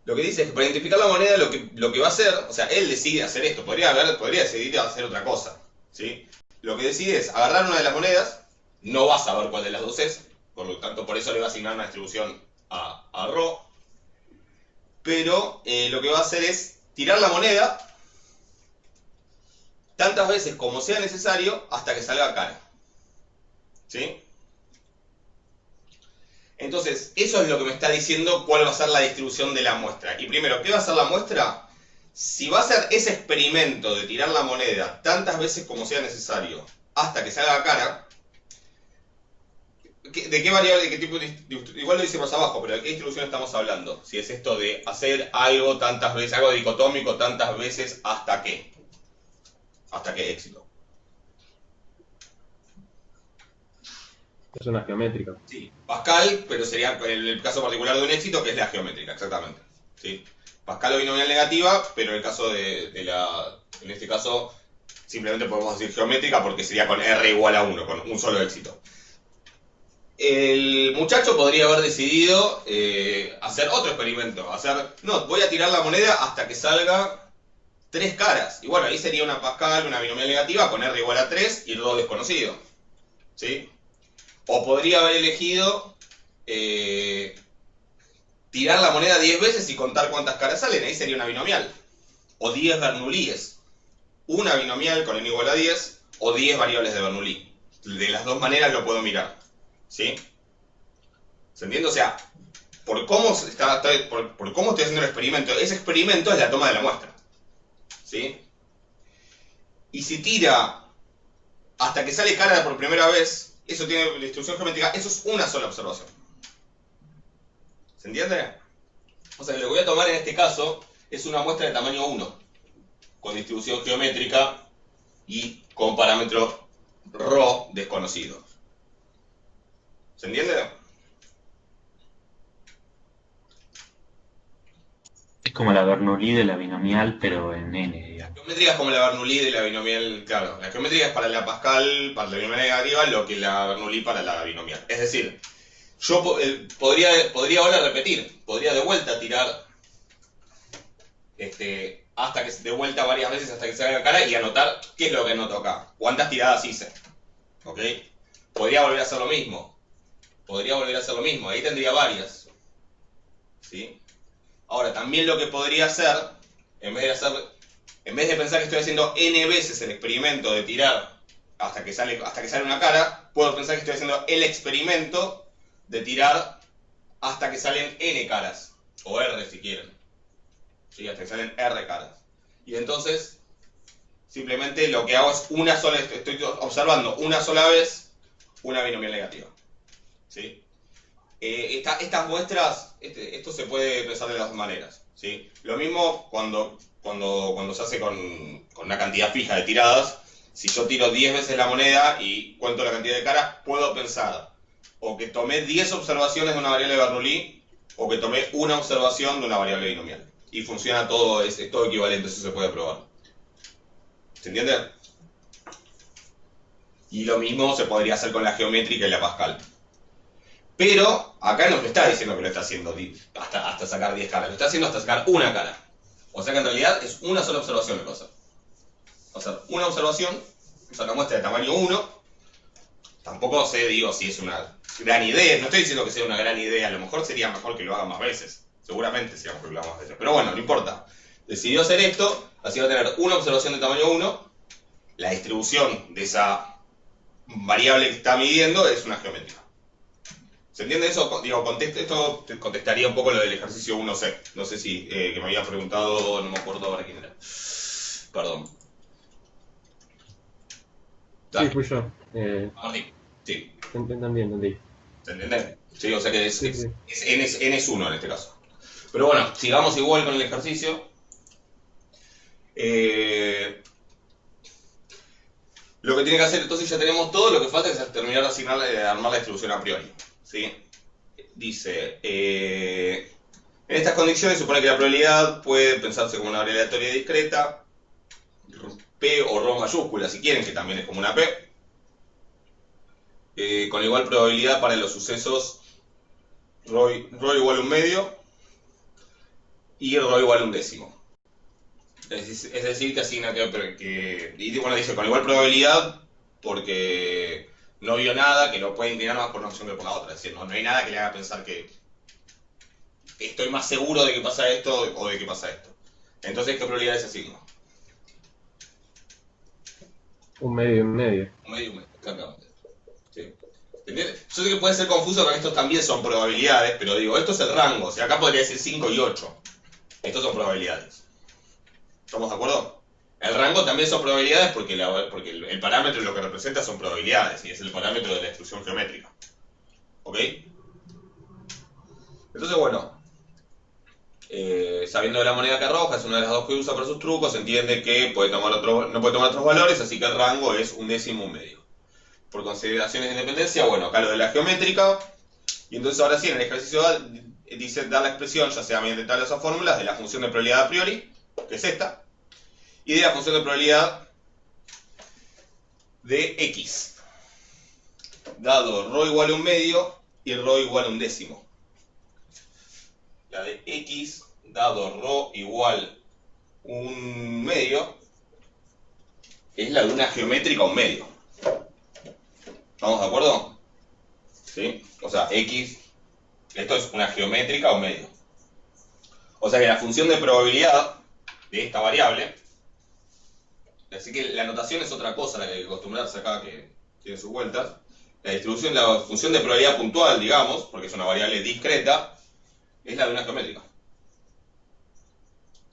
lo que dice es que para identificar la moneda lo que va a hacer, o sea, él decide hacer esto, podría decidir hacer otra cosa, ¿sí? Lo que decide es agarrar una de las monedas, no va a saber cuál de las dos es, por lo tanto por eso le va a asignar una distribución a Rho, pero lo que va a hacer es tirar la moneda tantas veces como sea necesario hasta que salga cara, ¿sí? Entonces, eso es lo que me está diciendo cuál va a ser la distribución de la muestra. Y primero, ¿qué va a ser la muestra? Si va a ser ese experimento de tirar la moneda tantas veces como sea necesario hasta que salga cara, ¿de qué variable, de qué tipo de igual lo dice más abajo, pero de qué distribución estamos hablando? Si es esto de hacer algo tantas veces, algo dicotómico tantas veces hasta qué éxito. Es una geométrica. Sí, Pascal, pero sería el caso particular de un éxito que es la geométrica, exactamente. ¿Sí? Pascal o binomial negativa, pero en el caso en este caso, simplemente podemos decir geométrica porque sería con R igual a 1, con un solo éxito. El muchacho podría haber decidido hacer otro experimento, no, voy a tirar la moneda hasta que salga 3 caras. Y bueno, ahí sería una Pascal, una binomial negativa con R igual a 3 y R desconocido. ¿Sí? O podría haber elegido tirar la moneda 10 veces y contar cuántas caras salen. Ahí sería una binomial. O 10 Bernoullis. Una binomial con n igual a 10 o 10 variables de Bernoulli. De las dos maneras lo puedo mirar. ¿Sí? ¿Se entiende? O sea, por cómo estoy haciendo el experimento, ese experimento es la toma de la muestra. ¿Sí? Y si tira hasta que sale cara por primera vez, eso tiene distribución geométrica, eso es una sola observación. ¿Se entiende? O sea, lo que voy a tomar en este caso es una muestra de tamaño 1, con distribución geométrica y con parámetro ρ desconocido. ¿Se entiende? Es como la Bernoulli de la binomial, pero en n, digamos. La geométrica es como la Bernoulli de la binomial, claro. La geométrica es para la Pascal, para la binomial negativa, lo que la Bernoulli para la binomial. Es decir, yo podría ahora repetir, podría de vuelta tirar hasta que de vuelta varias veces hasta que se haga cara y anotar qué es lo que anoto acá. Cuántas tiradas hice. ¿Ok? Podría volver a hacer lo mismo. Ahí tendría varias. ¿Sí? Ahora, también lo que podría hacer, en vez de pensar que estoy haciendo n veces el experimento de tirar hasta que sale una cara, puedo pensar que estoy haciendo el experimento de tirar hasta que salen n caras, o r si quieren. ¿Sí? Hasta que salen r caras. Y entonces, simplemente lo que hago es estoy observando una sola vez una binomial negativa. ¿Sí? Estas muestras, esto se puede expresar de las dos maneras. ¿Sí? Lo mismo cuando se hace con una cantidad fija de tiradas. Si yo tiro 10 veces la moneda y cuento la cantidad de caras, puedo pensar o que tomé 10 observaciones de una variable de Bernoulli o que tomé una observación de una variable binomial. Y funciona todo, es todo equivalente, eso se puede probar. ¿Se entiende? Y lo mismo se podría hacer con la geométrica y la Pascal. Pero acá no me está diciendo que lo está haciendo hasta sacar 10 caras, lo está haciendo hasta sacar una cara. O sea que en realidad es una sola observación la cosa. O sea, una observación, es una muestra de tamaño 1. Tampoco digo si es una gran idea, no estoy diciendo que sea una gran idea, a lo mejor sería mejor que lo haga más veces. Seguramente sería mejor que lo haga más veces. Pero bueno, no importa. Decidió hacer esto, así va a tener una observación de tamaño 1. La distribución de esa variable que está midiendo es una geométrica. ¿Se entiende eso? Digo, esto te contestaría un poco lo del ejercicio 1C. No sé si que me había preguntado, no me acuerdo ahora quién era. Perdón. Sí, fui yo. Martín. Sí. También entendí. ¿Se entiende? Sí, o sea que Sí. N es 1 en este caso. Pero bueno, sigamos igual con el ejercicio. Lo que tiene que hacer, entonces ya tenemos todo, lo que falta es terminar de armar la distribución a priori. ¿Sí? Dice, en estas condiciones supone que la probabilidad puede pensarse como una variable aleatoria discreta, P o ρ mayúscula si quieren, que también es como una P, con igual probabilidad para los sucesos ρ igual a un medio y ρ igual a un décimo. Es decir, que asigna y bueno, dice con igual probabilidad porque no vio nada que lo pueda inclinar más por una opción que por la otra. Es decir, no hay nada que le haga pensar que estoy más seguro de que pasa esto o de que pasa esto. Entonces, ¿qué probabilidad se asigna? Un medio y un medio. Un medio, exactamente. Sí. ¿Entiendes? Yo sé que puede ser confuso con estos también son probabilidades, pero digo, esto es el rango. O sea, acá podría decir 5 y 8. Estos son probabilidades. ¿Estamos de acuerdo? El rango también son probabilidades porque el parámetro lo que representa son probabilidades y es el parámetro de la extrusión geométrica. ¿Ok? Entonces, bueno, sabiendo de la moneda que arroja, es una de las dos que usa para sus trucos, entiende que no puede tomar otros valores, así que el rango es 1/10 1/2. Por consideraciones de independencia, bueno, acá lo de la geométrica, y entonces ahora sí, en el ejercicio dice dar la expresión, ya sea mediante tablas o fórmulas, de la función de probabilidad a priori, que es esta, y de la función de probabilidad de x, dado ρ igual a 1/2 y ρ igual a 1/10. La de x dado ρ igual 1/2 es la de una geométrica 1/2. ¿Estamos de acuerdo? ¿Sí? O sea, x, esto es una geométrica 1/2. O sea que la función de probabilidad de esta variable, así que la notación es otra cosa a la que hay que acostumbrarse acá, que tiene sus vueltas. La función de probabilidad puntual, digamos, porque es una variable discreta, es la de una geométrica.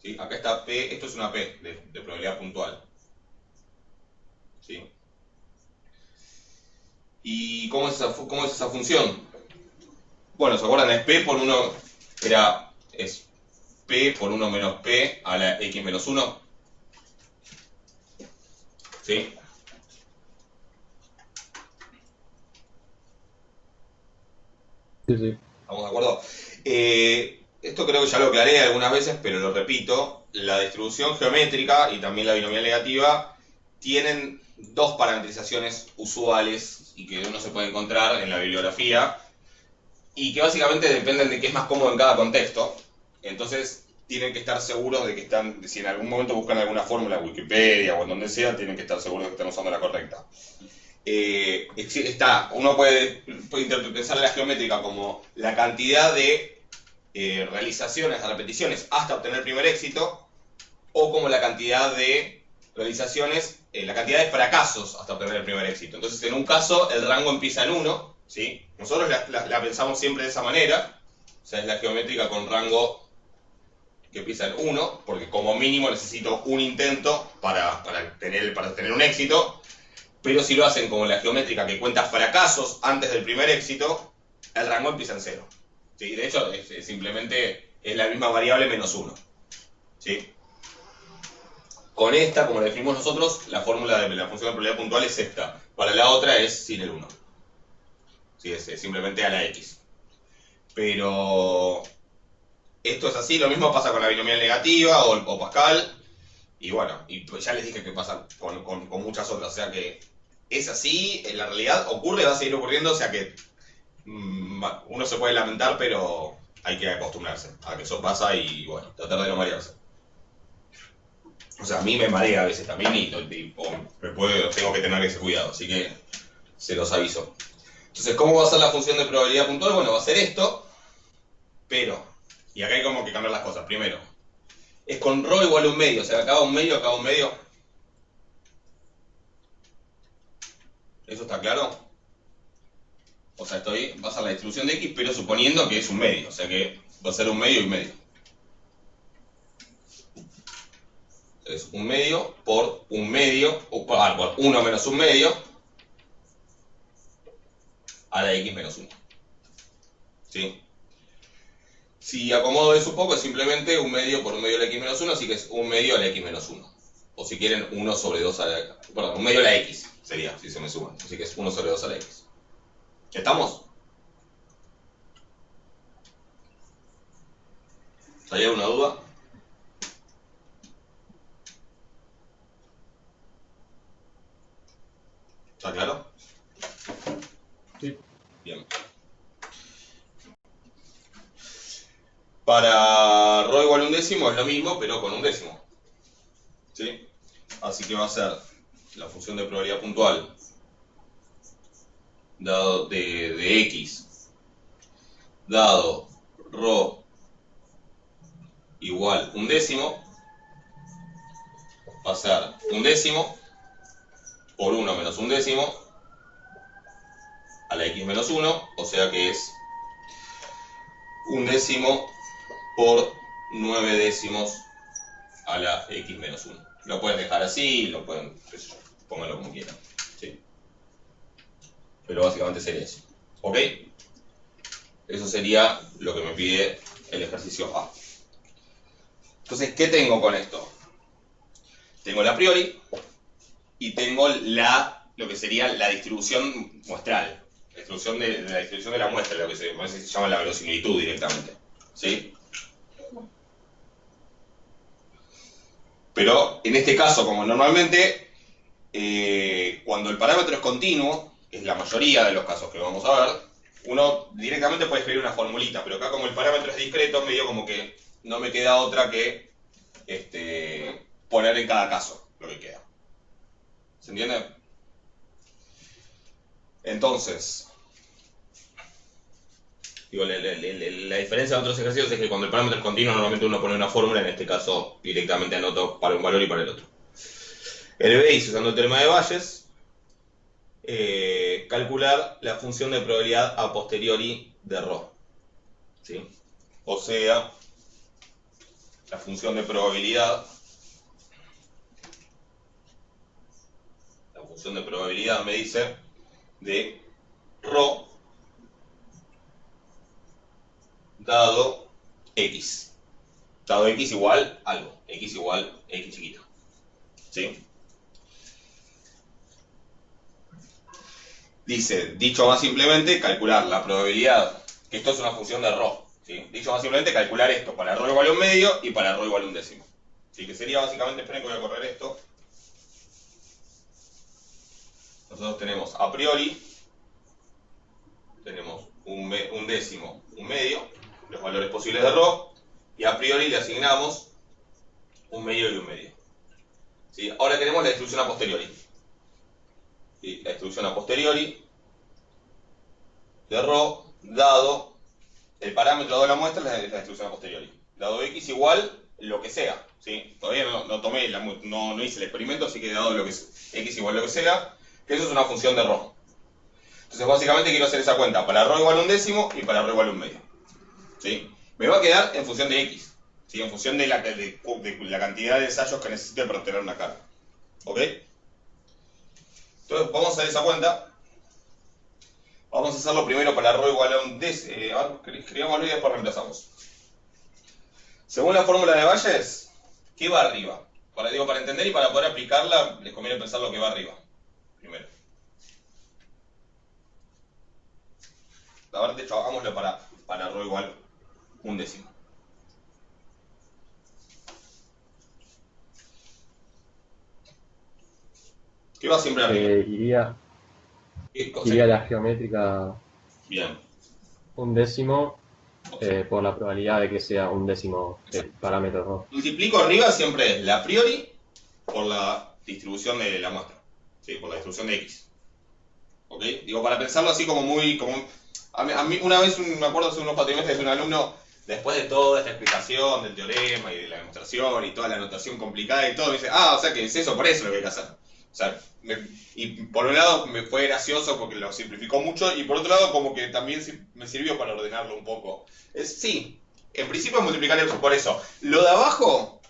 ¿Sí? Acá está P, esto es una P de probabilidad puntual. ¿Sí? ¿Y cómo es esa función? Bueno, ¿se acuerdan? Es P por 1, es P por 1 menos P a la X menos 1. ¿Sí? Sí, sí. ¿Estamos de acuerdo? Esto creo que ya lo aclaré algunas veces, pero lo repito. La distribución geométrica y también la binomial negativa tienen dos parametrizaciones usuales y que uno se puede encontrar en la bibliografía y que básicamente dependen de qué es más cómodo en cada contexto. Entonces tienen que estar seguros de que si en algún momento buscan alguna fórmula en Wikipedia o en donde sea, tienen que estar seguros de que están usando la correcta. Uno puede interpretar la geométrica como la cantidad de realizaciones, de repeticiones hasta obtener el primer éxito, o como la cantidad de realizaciones, la cantidad de fracasos hasta obtener el primer éxito. Entonces, en un caso, el rango empieza en 1, ¿sí? Nosotros la pensamos siempre de esa manera, o sea, es la geométrica con rango que empieza en 1, porque como mínimo necesito un intento para tener un éxito. Pero si lo hacen como la geométrica que cuenta fracasos antes del primer éxito, el rango empieza en 0. ¿Sí? De hecho, simplemente es la misma variable menos 1. ¿Sí? Con esta, como la definimos nosotros, la fórmula de la función de probabilidad puntual es esta. Para la otra es sin el 1. ¿Sí? Es simplemente a la x. Pero esto es así, lo mismo pasa con la binomial negativa o Pascal. Y bueno, y pues ya les dije que pasa con muchas otras. O sea que es así, en la realidad ocurre, va a seguir ocurriendo, o sea que uno se puede lamentar, pero hay que acostumbrarse a que eso pasa y bueno, tratar de no marearse. O sea, a mí me marea a veces también y tengo que tener ese cuidado, así que se los aviso. Entonces, ¿cómo va a ser la función de probabilidad puntual? Bueno, va a ser esto, pero, y acá hay como que cambiar las cosas. Primero, es con ρ igual a 1/2, o sea, acá 1/2, acá 1/2. ¿Eso está claro? O sea, va a ser la distribución de x, pero suponiendo que es 1/2, o sea que va a ser 1/2 y medio. Es 1/2 por 1/2, por 1 menos 1/2 a la x menos 1. ¿Sí? Si acomodo eso un poco, es simplemente 1/2 por 1/2 a la x menos 1, así que es 1/2 a la x menos 1. O si quieren, 1 sobre 2 a la... Perdón, 1/2 a la x sería, si se me suman. Así que es 1 sobre 2 a la x. ¿Estamos? ¿Hay alguna duda? ¿Está claro? Sí. Bien. Para ρ igual a 1/10 es lo mismo, pero con 1/10. ¿Sí? Así que va a ser la función de probabilidad puntual dado de x dado ρ igual 1/10 va a ser 1/10 por 1 menos 1/10 a la x menos 1, o sea que es 1/10 por 9/10 a la x menos 1. Lo pueden dejar así, lo pueden, qué sé yo, pónganlo como quieran, ¿sí? Pero básicamente sería eso, ¿ok? Eso sería lo que me pide el ejercicio A. Entonces, ¿qué tengo con esto? Tengo la a priori y tengo lo que sería la distribución muestral. La distribución de la muestra, lo que se llama la verosimilitud directamente, ¿sí? Pero en este caso, como normalmente, cuando el parámetro es continuo, es la mayoría de los casos que vamos a ver, uno directamente puede escribir una formulita, pero acá como el parámetro es discreto, medio como que no me queda otra que poner en cada caso lo que queda. ¿Se entiende? Entonces, digo, la diferencia de otros ejercicios es que cuando el parámetro es continuo, normalmente uno pone una fórmula, en este caso directamente anoto para un valor y para el otro. El BIS, usando el teorema de Bayes, calcular la función de probabilidad a posteriori de ρ, ¿sí? O sea, la función de probabilidad me dice de ρ dado x. Dado x igual algo. X igual x chiquito. ¿Sí? Dice, dicho más simplemente, calcular la probabilidad, que esto es una función de ρ. ¿Sí? Dicho más simplemente, calcular esto para ρ igual a un medio y para ρ igual a un décimo. ¿Sí? Que sería básicamente, esperen que voy a correr esto. Nosotros tenemos a priori, tenemos un décimo, un medio, los valores posibles de ρ, y a priori le asignamos un medio y un medio. ¿Sí? Ahora tenemos la distribución a posteriori. ¿Sí? La distribución a posteriori de ρ dado el parámetro de la muestra es la distribución a posteriori. Dado x igual lo que sea. ¿Sí? Todavía no tomé, no hice el experimento, así que dado lo que es x igual lo que sea, que eso es una función de ρ. Entonces básicamente quiero hacer esa cuenta para ρ igual a un décimo y para ρ igual a un medio. ¿Sí? Me va a quedar en función de x, ¿sí? En función de la cantidad de ensayos que necesite para obtener una carga. ¿Ok? Entonces vamos a hacer esa cuenta. Vamos a hacerlo primero para ρ igual a un décimo. Escribámoslo y después reemplazamos. Según la fórmula de Bayes, ¿qué va arriba? Para entender y para poder aplicarla, les conviene pensar lo que va arriba. Primero. A ver, de hecho, hagámoslo para ρ igual un décimo. ¿Qué va siempre arriba? Iría la geométrica Bien. un décimo por la probabilidad de que sea un décimo del parámetro ρ. Multiplico arriba siempre es la a priori por la distribución de la muestra. ¿Sí? Por la distribución de x. ¿Ok? Digo, para pensarlo así como muy... A mí una vez, me acuerdo hace unos cuatrimestres de un alumno, después de toda esta explicación del teorema y de la demostración y toda la notación complicada y todo, me dice, o sea que es eso, por eso lo que hay que hacer. O sea, y por un lado me fue gracioso porque lo simplificó mucho y por otro lado como que también me sirvió para ordenarlo un poco. Sí, en principio multiplicar eso por eso. Lo de abajo,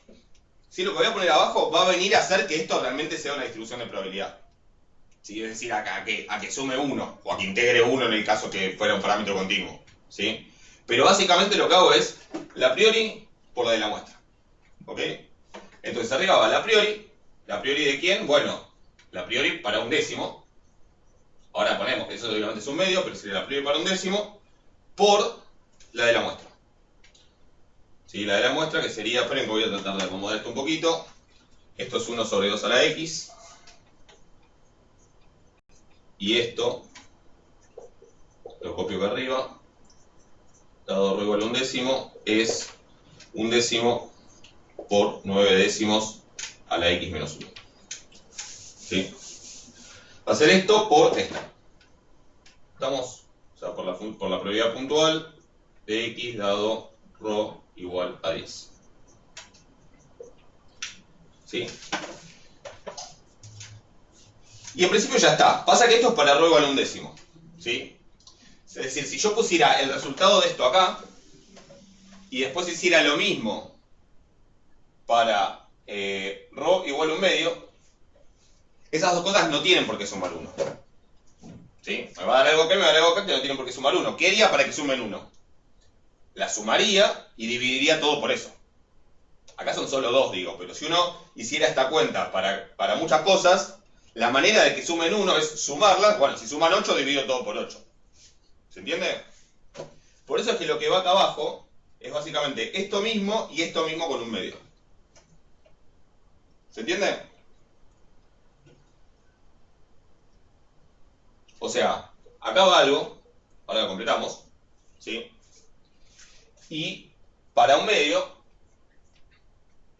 sí, lo que voy a poner abajo va a venir a hacer que esto realmente sea una distribución de probabilidad. ¿Sí? Es decir, a que sume 1 o a que integre 1 en el caso que fuera un parámetro continuo. ¿Sí? Pero básicamente lo que hago es la a priori por la de la muestra. ¿Ok? Entonces arriba va la a priori. ¿La a priori de quién? Bueno, la a priori para un décimo. Ahora ponemos que eso obviamente es un medio, pero sería la a priori para un décimo por la de la muestra. ¿Sí? La de la muestra que sería, esperen que voy a tratar de acomodar esto un poquito. Esto es 1 sobre 2 a la x. Y esto, lo copio acá arriba, dado ρ igual a un décimo, es un décimo por 9/10 a la x menos 1. ¿Sí? Hacer esto por esta. ¿Estamos? O sea, por la probabilidad puntual de x dado ρ igual a 10. ¿Sí? Y en principio ya está. Pasa que esto es para ρ igual a un décimo. ¿sí? Es decir, si yo pusiera el resultado de esto acá y después hiciera lo mismo para ρ igual a 1/2, esas dos cosas no tienen por qué sumar 1. ¿Sí? Me va a dar algo que me va a dar algo que no tienen por qué sumar 1. ¿Qué haría para que sumen 1? La sumaría y dividiría todo por eso. Acá son solo 2, digo, pero si uno hiciera esta cuenta para muchas cosas, la manera de que sumen 1 es sumarlas. Bueno, si suman 8, divido todo por 8. ¿Se entiende? Por eso es que lo que va acá abajo es básicamente esto mismo y esto mismo con 1/2. ¿Se entiende? O sea, acá va algo, ahora lo completamos, ¿sí? Y para 1/2,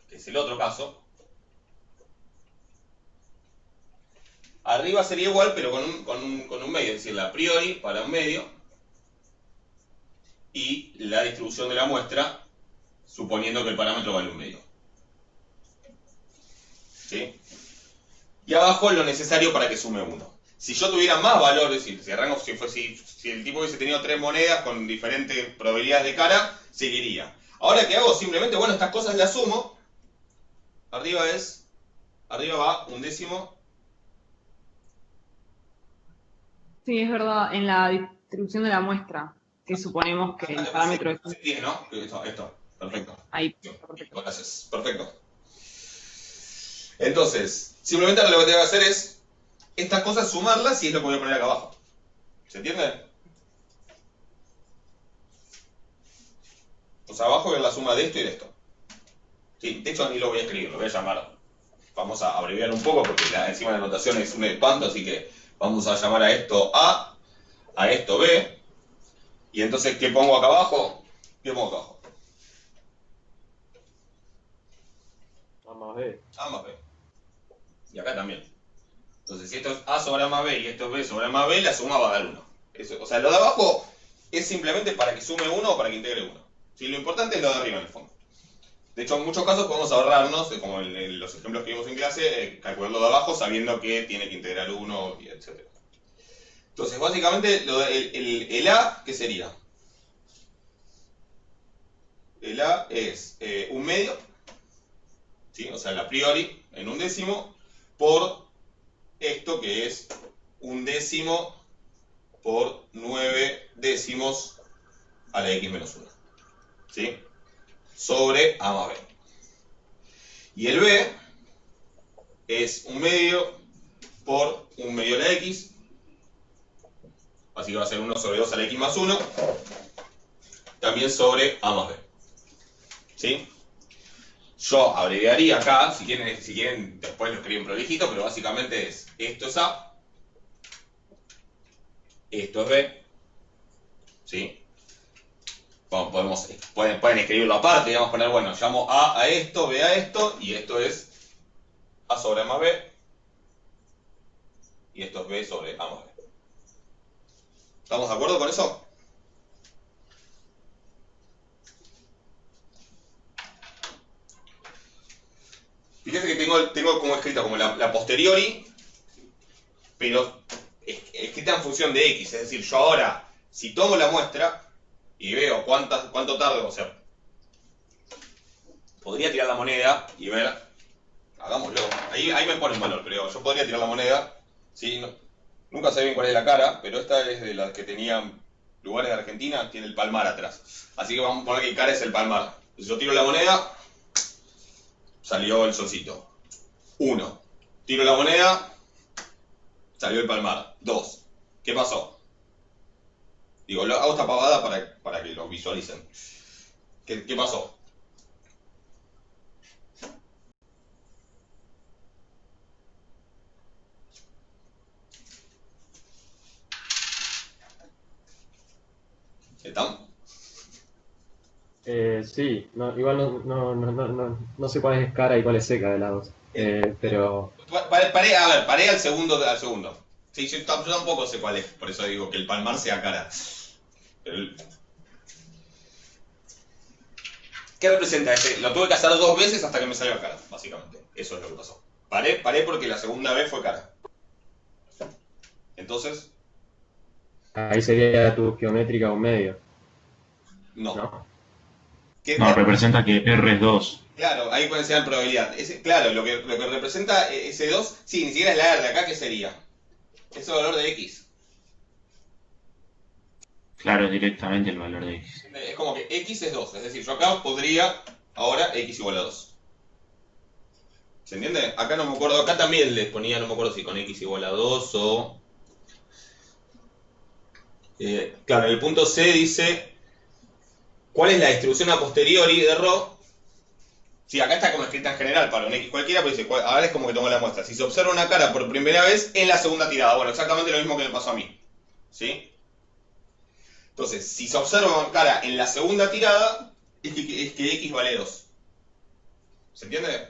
que es el otro caso, arriba sería igual, pero con un medio, es decir, la priori para 1/2 y la distribución de la muestra, suponiendo que el parámetro vale 1/2. ¿Sí? Y abajo lo necesario para que sume 1. Si yo tuviera más valores, si el tipo hubiese tenido 3 monedas con diferentes probabilidades de cara, seguiría. Ahora, ¿qué hago? Simplemente, bueno, estas cosas las sumo. Arriba va 1/10. Sí, es verdad, en la distribución de la muestra, que suponemos que el parámetro es... Se tiene, ¿no? Esto, perfecto. Ahí, perfecto. Gracias, perfecto. Entonces, simplemente lo que tengo que hacer es estas cosas sumarlas y es lo que voy a poner acá abajo. ¿Se entiende? O sea, abajo voy a ver la suma de esto y de esto. Sí, de hecho ni lo voy a escribir, lo voy a llamar. Vamos a abreviar un poco porque encima la notación es un espanto, así que vamos a llamar a esto A, a esto B. Y entonces, ¿qué pongo acá abajo? ¿Qué pongo acá abajo? A más B. A más B. Y acá también. Entonces, si esto es A sobre A más B y esto es B sobre A más B, la suma va a dar 1. Eso, o sea, lo de abajo es simplemente para que sume 1 o para que integre 1. ¿Sí? Lo importante es lo de arriba en el fondo. De hecho, en muchos casos podemos ahorrarnos, como en los ejemplos que vimos en clase, calcular lo de abajo sabiendo que tiene que integrar 1, etc. Entonces, básicamente, el A, ¿qué sería? El A es 1/2, ¿sí? O sea, la priori en 1/10 por esto que es 1/10 por 9/10 a la x menos 1. ¿Sí? Sobre A más B. Y el B es 1/2 por 1/2 a la x. Así que va a ser 1 sobre 2 a la x más 1. También sobre A más B. ¿Sí? Yo abreviaría acá, si quieren después lo escriben prolijito, pero básicamente es, esto es A, esto es B, ¿sí? Bueno, pueden escribirlo aparte, digamos, poner, bueno, llamo A a esto, B a esto, y esto es A sobre A más B, y esto es B sobre A más B. ¿Estamos de acuerdo con eso? Fíjense que tengo como escrita como la posteriori, pero escrita en función de x. Es decir, yo ahora, si tomo la muestra y veo cuánto tardo, o sea, podría tirar la moneda y ver, hagámoslo, ahí me pone un valor, pero yo podría tirar la moneda, ¿sí? Nunca sé bien cuál es la cara, pero esta es de las que tenían lugares de Argentina, tiene el palmar atrás. Así que vamos a poner que cara es el palmar. Entonces yo tiro la moneda, salió el solcito. 1. Tiro la moneda, salió el palmar. 2. ¿Qué pasó? Digo, hago esta pavada para que lo visualicen. ¿Qué pasó? ¿Están? Sí, no, igual no sé cuál es cara y cuál es seca de lados. Pero Paré al segundo. Sí, yo tampoco sé cuál es, por eso digo que el palmar sea cara. ¿Qué representa este? Lo tuve que hacer 2 veces hasta que me salió cara, básicamente. Eso es lo que pasó. Paré porque la segunda vez fue cara. Entonces, Ahí sería tu geométrica un medio, No. ¿no? ¿Qué- No, representa que R es 2. Claro, ahí puede ser la probabilidad. Claro, lo que representa ese 2, sí, ni siquiera es la R acá, ¿qué sería? Es el valor de X. Claro, directamente el valor de X. Es como que X es 2, es decir, yo acá podría ahora X igual a 2. ¿Se entiende? Acá no me acuerdo, acá también les ponía, no me acuerdo si con X igual a 2 o... claro, en el punto C dice, ¿cuál es la distribución a posteriori de ρ? Sí, acá está como escrita en general para un X cualquiera, pero dice, ahora es como que tomo la muestra. Si se observa una cara por primera vez en la segunda tirada, bueno, exactamente lo mismo que me pasó a mí. ¿Sí? Entonces, si se observa una cara en la segunda tirada, es que X vale 2. ¿Se entiende?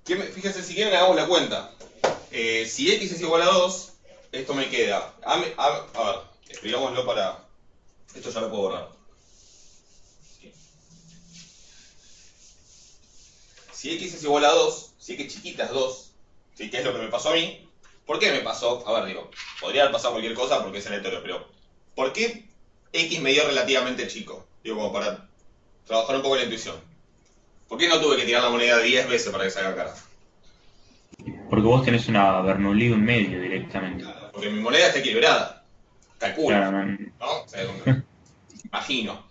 Fíjense, si quieren hagamos la cuenta. Si X es igual a 2, esto me queda. A ver, escribámoslo para... Esto ya lo puedo borrar. Si X es igual a 2, si X chiquita es 2, ¿sí? Que es lo que me pasó a mí. ¿Por qué me pasó? A ver, digo, podría haber pasado cualquier cosa porque es aleatorio, pero ¿por qué X me dio relativamente chico? Digo, como para trabajar un poco la intuición. ¿Por qué no tuve que tirar la moneda 10 veces para que salga cara? Porque vos tenés una Bernoulli un medio directamente. Claro, porque mi moneda está equilibrada. Calculo, Claro, ¿no? O sea, imagino.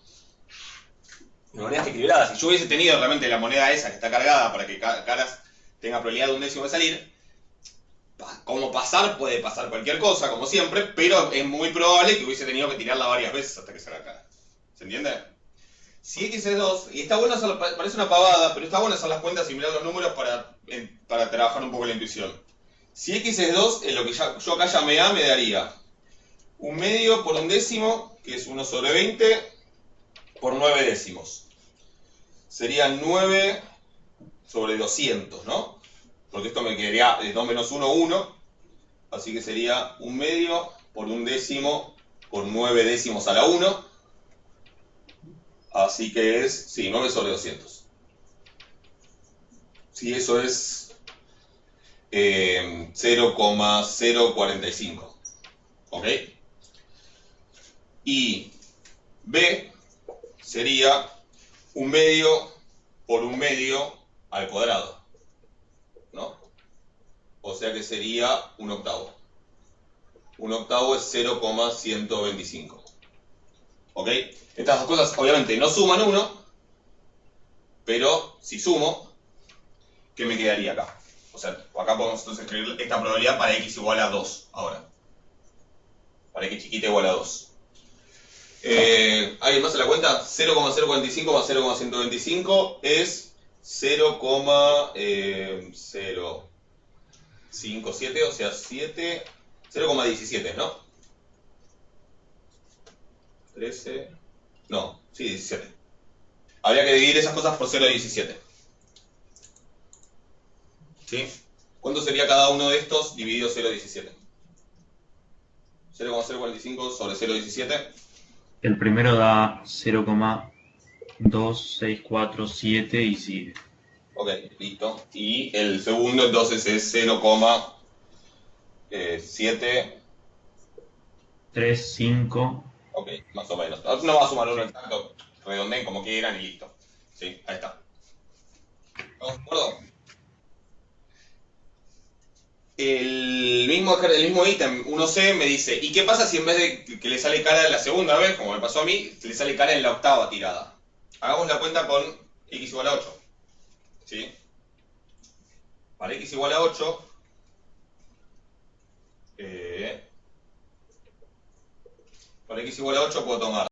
Mi moneda está equilibrada. Si yo hubiese tenido realmente la moneda esa que está cargada para que caras tenga probabilidad de un décimo de salir, como pasar, puede pasar cualquier cosa, como siempre, pero es muy probable que hubiese tenido que tirarla varias veces hasta que salga cara. ¿Se entiende? Si X es 2, y está bueno hacer, parece una pavada, pero está bueno hacer las cuentas y mirar los números para trabajar un poco la intuición. Si X es 2, en lo que yo acá llamé A, me daría un medio por un décimo, que es 1 sobre 20, por 9 décimos. Serían 9 sobre 200, ¿no? Porque esto me quedaría de 2 menos 1, 1. Así que sería un medio por un décimo por 9 décimos a la 1. Así que es, sí, 9 sobre 200. Sí, eso es 0,045. ¿Ok? Y B sería un medio por un medio al cuadrado, ¿no? O sea que sería un octavo. Un octavo es 0,125. ¿Ok? Estas dos cosas obviamente no suman 1, pero si sumo, ¿qué me quedaría acá? O sea, acá podemos entonces escribir esta probabilidad para X igual a 2 ahora. Para X chiquita igual a 2. ¿Alguien más se la cuenta? 0,045 más 0,125 es 0,057, o sea 0,17, ¿no? 13, no, sí, 17. Habría que dividir esas cosas por 0,17. ¿Sí? ¿Cuánto sería cada uno de estos dividido 0,17? 0,045 sobre 0,17. El primero da 0,2647 y sigue. Ok, listo. Y el segundo entonces es 0,7. 3, 5. Ok, más o menos. No va a sumar uno exacto. Redondeen como quieran y listo. Sí, ahí está. ¿Estamos de acuerdo? El mismo ítem 1C me dice, ¿y qué pasa si en vez de que le sale cara la segunda vez, como me pasó a mí, le sale cara en la octava tirada? Hagamos la cuenta con X igual a 8. ¿Sí? Para X igual a 8, para X igual a 8 puedo tomar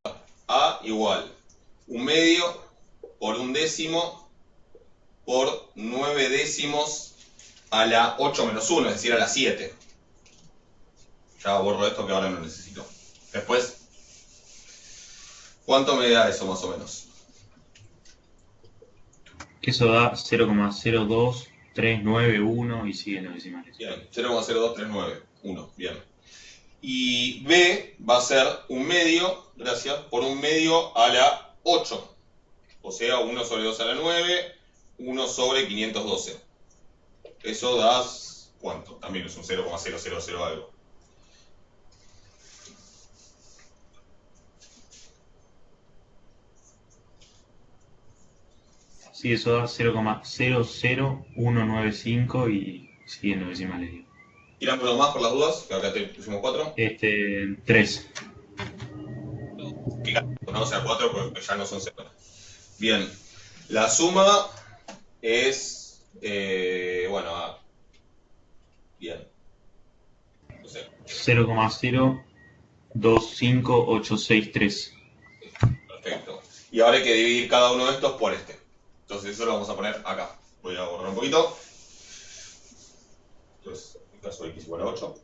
A igual un medio por un décimo por 9 décimos a la 8 menos 1, es decir, a la 7. Ya borro esto que ahora no necesito. Después, ¿cuánto me da eso más o menos? Eso da 0,02391 y siguen los decimales. Bien, 0,02391, bien. Y B va a ser un medio, gracias, por un medio a la 8. O sea, 1 sobre 2 a la 9, 1 sobre 512. Eso da, ¿cuánto? También es un 0,000 algo. Sí, eso da 0,00195 y siguiendo decimales. Digo. Tiramos uno más por las dudas, que acá te pusimos 4. 3. No, o sea, 4 porque ya no son 0. Bien. La suma es... bueno, bien. No sé. 0,025863. Perfecto. Y ahora hay que dividir cada uno de estos por este. Entonces eso lo vamos a poner acá. Voy a borrar un poquito. Entonces, en el caso de x igual a 8.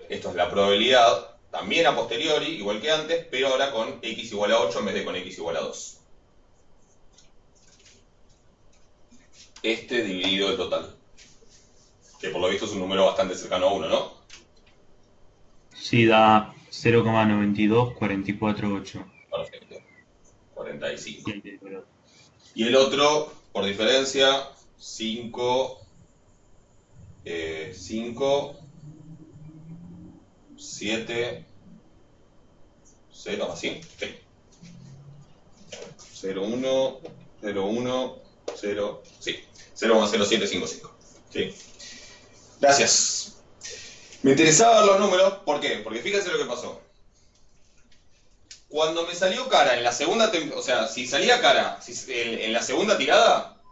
Esto es la probabilidad, también a posteriori, igual que antes, pero ahora con x igual a 8 en vez de con x igual a 2. Este dividido el total. Que por lo visto es un número bastante cercano a 1, ¿no? Sí, da 0,92448. Perfecto. 45. Y Y el otro, por diferencia, 5, 7, 0, así. Sí. 0, 1, 0, 1, 0, sí. 0,0755. Sí. Gracias. Me interesaba ver los números, ¿por qué? Porque fíjense lo que pasó. Cuando me salió cara en la segunda, o sea, si salía cara en la segunda tirada,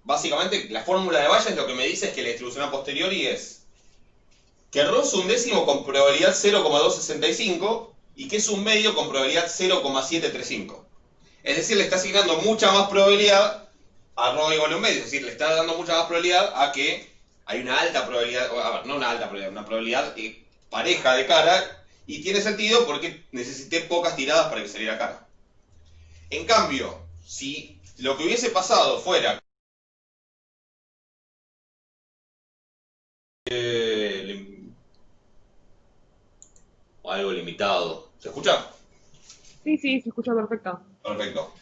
básicamente la fórmula de Bayes lo que me dice es que la distribución a posteriori es que ρ es un décimo con probabilidad 0,265 y que es un medio con probabilidad 0,735. Es decir, le está asignando mucha más probabilidad a ρ igual a un medio, es decir, le está dando mucha más probabilidad a que hay una alta probabilidad, a ver, no una alta probabilidad, una probabilidad pareja de cara. Y tiene sentido porque necesité pocas tiradas para que saliera cara. En cambio, si lo que hubiese pasado fuera algo limitado, ¿se escucha? Sí, se escucha perfecto. Perfecto.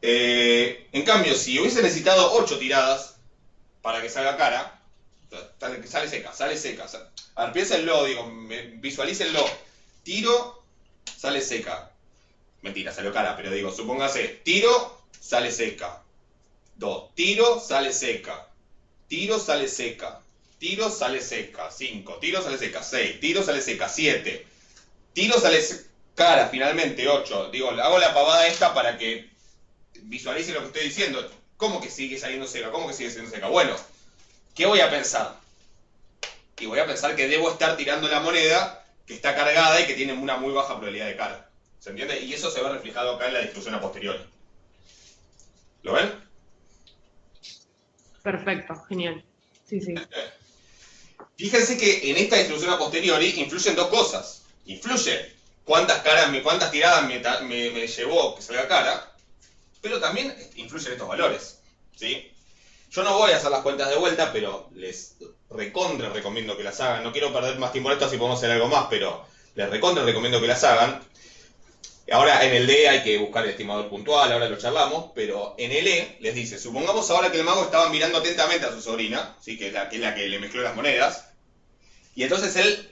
En cambio, si hubiese necesitado 8 tiradas para que salga cara, sale seca. A ver, piénsenlo, digo, visualícenlo. Tiro, sale seca. Mentira, salió cara, pero digo, supóngase, tiro, sale seca. 2, tiro, sale seca. Tiro, sale seca. Tiro, sale seca. 5, tiro, sale seca. 6, tiro, sale seca. 7, tiro, sale cara, finalmente. 8. Digo, hago la pavada esta para que visualicen lo que estoy diciendo. ¿Cómo que sigue saliendo seca? ¿Cómo que sigue saliendo seca? Bueno, ¿qué voy a pensar? Y voy a pensar que debo estar tirando la moneda que está cargada y que tiene una muy baja probabilidad de cara. ¿Se entiende? Y eso se ve reflejado acá en la distribución a posteriori. ¿Lo ven? Perfecto, genial. Sí. Fíjense que en esta distribución a posteriori influyen dos cosas. Influye cuántas tiradas me llevó que salga cara, pero también influyen estos valores. ¿Sí? Yo no voy a hacer las cuentas de vuelta, pero les recontra recomiendo que las hagan. No quiero perder más tiempo en esto, si podemos hacer algo más, pero les recontra recomiendo que las hagan. Ahora en el D hay que buscar el estimador puntual, ahora lo charlamos, pero en el E les dice, supongamos ahora que el mago estaba mirando atentamente a su sobrina, ¿sí? que es la que le mezcló las monedas, y entonces él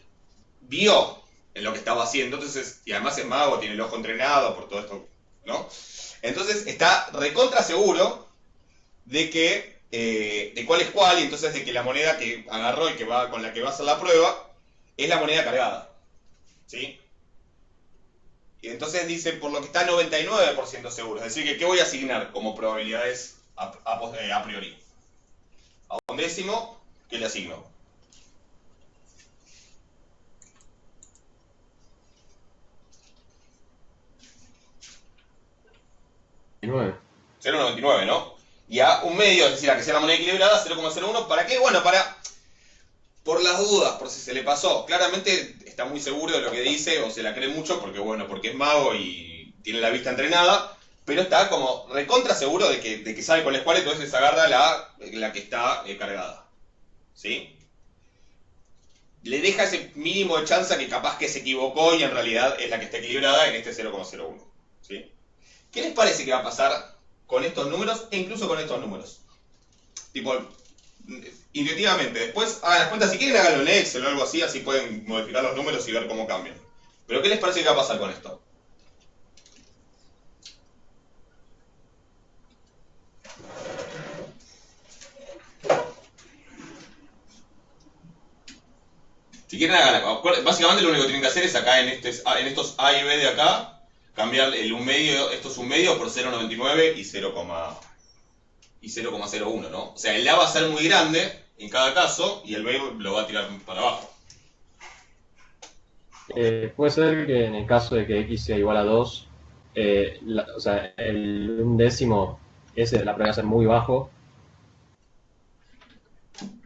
vio en lo que estaba haciendo, entonces, y además es mago, tiene el ojo entrenado por todo esto, ¿no? Entonces está recontra seguro de que, de cuál es cuál, y entonces de que la moneda que agarró y con la que va a hacer la prueba, es la moneda cargada, ¿sí? Y entonces dice, por lo que está 99% seguro. Es decir, que ¿qué voy a asignar como probabilidades a priori? A un décimo, ¿qué le asigno? ¿9? 0,99, ¿no? Y a un medio, es decir, a que sea la moneda equilibrada, 0,01. ¿Para qué? Bueno, por las dudas, por si se le pasó. Claramente está muy seguro de lo que dice, o se la cree mucho, porque es mago y tiene la vista entrenada, pero está como recontra seguro de que sabe cuál es cuál, entonces agarra la que está cargada. ¿Sí? Le deja ese mínimo de chance que capaz que se equivocó y en realidad es la que está equilibrada en este 0,01. ¿Sí? ¿Qué les parece que va a pasar con estos números e incluso con estos números? Tipo, intuitivamente. Después hagan las cuentas, si quieren háganlo en Excel o algo así, así pueden modificar los números y ver cómo cambian. Pero ¿qué les parece que va a pasar con esto? Si quieren, básicamente lo único que tienen que hacer es acá en estos A y B de acá, cambiar el 1 medio, esto es 1 medio por 0,99 y 0,01, ¿no? O sea, el A va a ser muy grande en cada caso y el B lo va a tirar para abajo. Puede ser que en el caso de que x sea igual a 2, o sea, el 1/10 ese la prueba va a ser muy bajo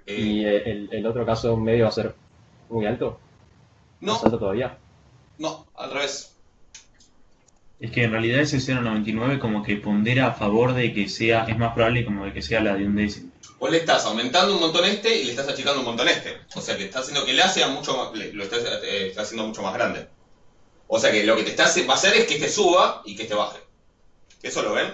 y el otro caso 1 medio va a ser muy alto, más No, alto todavía. no, al revés. Es que en realidad ese 0,99 como que pondera a favor de que sea, es más probable como de que sea la de un décimo. Vos le estás aumentando un montón y le estás achicando un montón O sea que está haciendo que el A sea mucho más, lo está haciendo mucho más grande. O sea que lo que va a hacer es que este suba y que este baje. ¿Eso lo ven?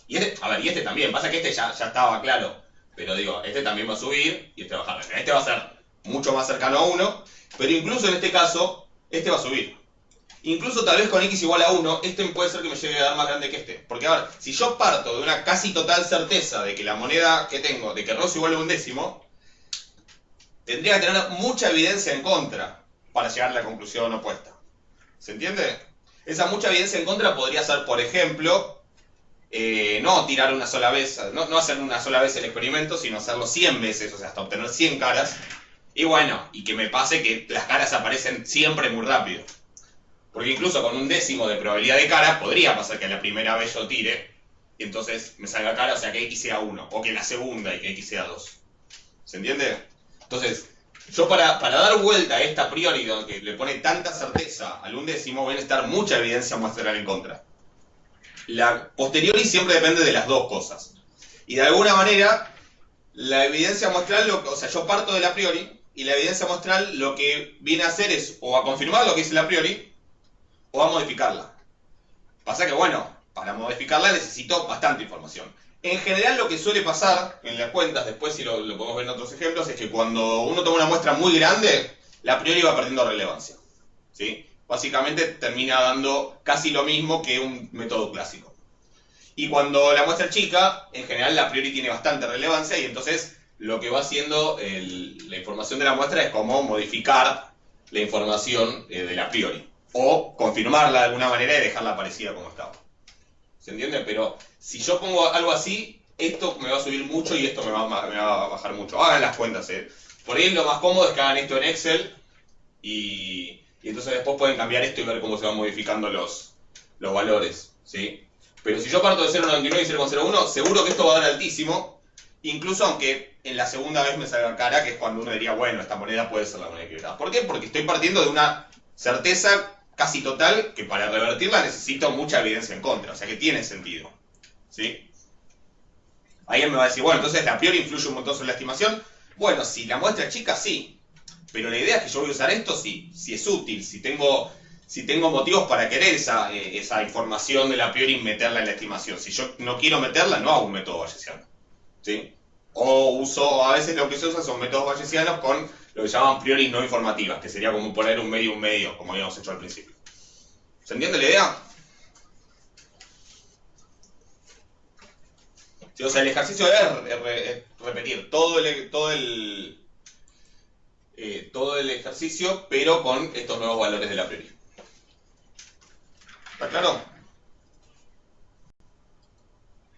Y este también. Pasa que este ya estaba claro. Pero digo, este también va a subir y este va a bajar. Este va a ser mucho más cercano a 1. Pero incluso en este caso, este va a subir. Incluso tal vez con x igual a 1, este puede ser que me llegue a dar más grande que este. Porque a ver, si yo parto de una casi total certeza de que la moneda que tengo, de que ρ es igual a 1/10, tendría que tener mucha evidencia en contra para llegar a la conclusión opuesta. ¿Se entiende? Esa mucha evidencia en contra podría ser, por ejemplo, no tirar una sola vez, no hacer una sola vez el experimento, sino hacerlo 100 veces, o sea, hasta obtener 100 caras. Y bueno, y que me pase que las caras aparecen siempre muy rápido. Porque incluso con 1/10 de probabilidad de cara, podría pasar que la primera vez yo tire, y entonces me salga cara, o sea, que x sea 1, o que la segunda y que x sea 2. ¿Se entiende? Entonces, yo para dar vuelta a esta a priori, que le pone tanta certeza al 1/10, voy a necesitar mucha evidencia muestral en contra. La posteriori siempre depende de las dos cosas. Y de alguna manera, la evidencia muestral, o sea, yo parto de la a priori, y la evidencia muestral lo que viene a hacer es o a confirmar lo que dice la a priori, o a modificarla. Pasa que, bueno, para modificarla necesito bastante información. En general lo que suele pasar en las cuentas, después si lo podemos ver en otros ejemplos, es que cuando uno toma una muestra muy grande, la a priori va perdiendo relevancia. ¿Sí? Básicamente termina dando casi lo mismo que un método clásico. Y cuando la muestra es chica, en general la a priori tiene bastante relevancia y entonces lo que va haciendo la información de la muestra es como modificar la información de la a priori. O confirmarla de alguna manera y dejarla parecida como estaba. ¿Se entiende? Pero si yo pongo algo así, esto me va a subir mucho y esto me va a bajar mucho. Hagan las cuentas, ¿eh? Por ahí lo más cómodo es que hagan esto en Excel y entonces después pueden cambiar esto y ver cómo se van modificando los valores, ¿sí? Pero si yo parto de 0,99 y 0,01, seguro que esto va a dar altísimo, incluso aunque en la segunda vez me salga cara, que es cuando uno diría, bueno, esta moneda puede ser la moneda equilibrada. ¿Por qué? Porque estoy partiendo de una certeza casi total, que para revertirla necesito mucha evidencia en contra, o sea que tiene sentido. ¿Sí? Alguien me va a decir, bueno, entonces la a priori influye un montón sobre la estimación. Bueno, si la muestra es chica, sí. Pero la idea es que yo voy a usar esto si es útil, si tengo motivos para querer esa información de la a priori y meterla en la estimación. Si yo no quiero meterla, no hago un método bayesiano. ¿Sí? A veces lo que se usa son métodos bayesianos con lo que llaman priori no informativas, que sería como poner un medio, como habíamos hecho al principio. ¿Se entiende la idea? Sí, o sea, el ejercicio es repetir todo el ejercicio, pero con estos nuevos valores de la a priori. ¿Está claro?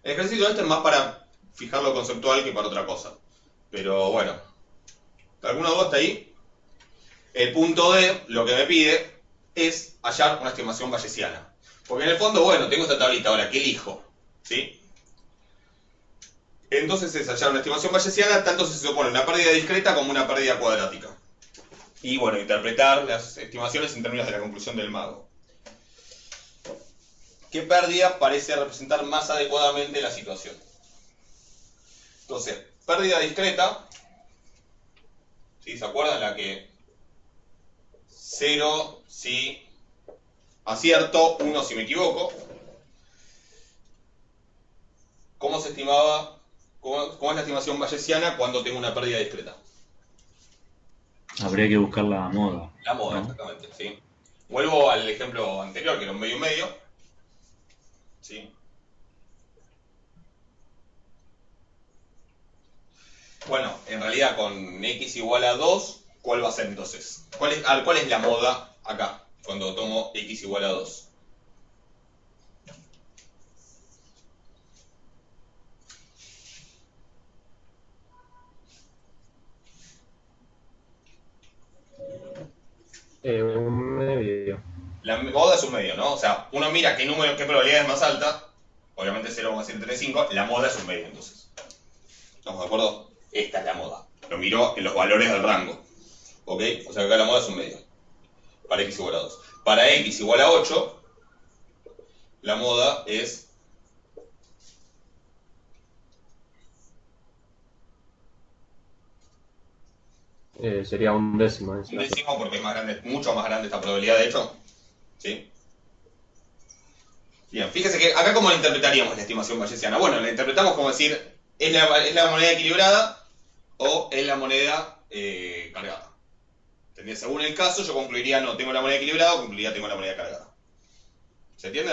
El ejercicio este es más para fijar lo conceptual que para otra cosa. Pero bueno. ¿Alguna duda hasta ahí? El punto D, lo que me pide, es hallar una estimación bayesiana. Porque en el fondo, bueno, tengo esta tablita, ahora, ¿qué elijo? ¿Sí? Entonces es hallar una estimación bayesiana, tanto si se supone una pérdida discreta como una pérdida cuadrática. Y bueno, interpretar las estimaciones en términos de la conclusión del mago. ¿Qué pérdida parece representar más adecuadamente la situación? Entonces, pérdida discreta, ¿sí? ¿Se acuerdan? La que 0 si acierto, 1 si me equivoco. ¿Cómo se estimaba? ¿Cómo es la estimación bayesiana cuando tengo una pérdida discreta? Habría que buscar la moda. La moda, ¿no? exactamente, ¿sí? Vuelvo al ejemplo anterior, que era un medio y medio. ¿Sí? Bueno, en realidad con x igual a 2, ¿cuál va a ser entonces? ¿Cuál es la moda acá, cuando tomo x igual a 2? Un medio. La moda es un medio, ¿no? O sea, uno mira qué probabilidad es más alta, obviamente 0,135, la moda es un medio, entonces. ¿Estamos de acuerdo? Esta es la moda. Lo miro en los valores del rango. ¿Ok? O sea, acá la moda es un medio. Para x igual a 2. Para x igual a 8, la moda es Sería un décimo. En ese un caso. décimo porque es más grande, mucho más grande esta probabilidad, de hecho. ¿Sí? Bien, fíjese que acá cómo la interpretaríamos la estimación bayesiana. Bueno, la interpretamos como decir, ¿es la moneda equilibrada o es la moneda cargada? ¿Entendés? Según el caso, yo concluiría no tengo la moneda equilibrada o concluiría tengo la moneda cargada. ¿Se entiende?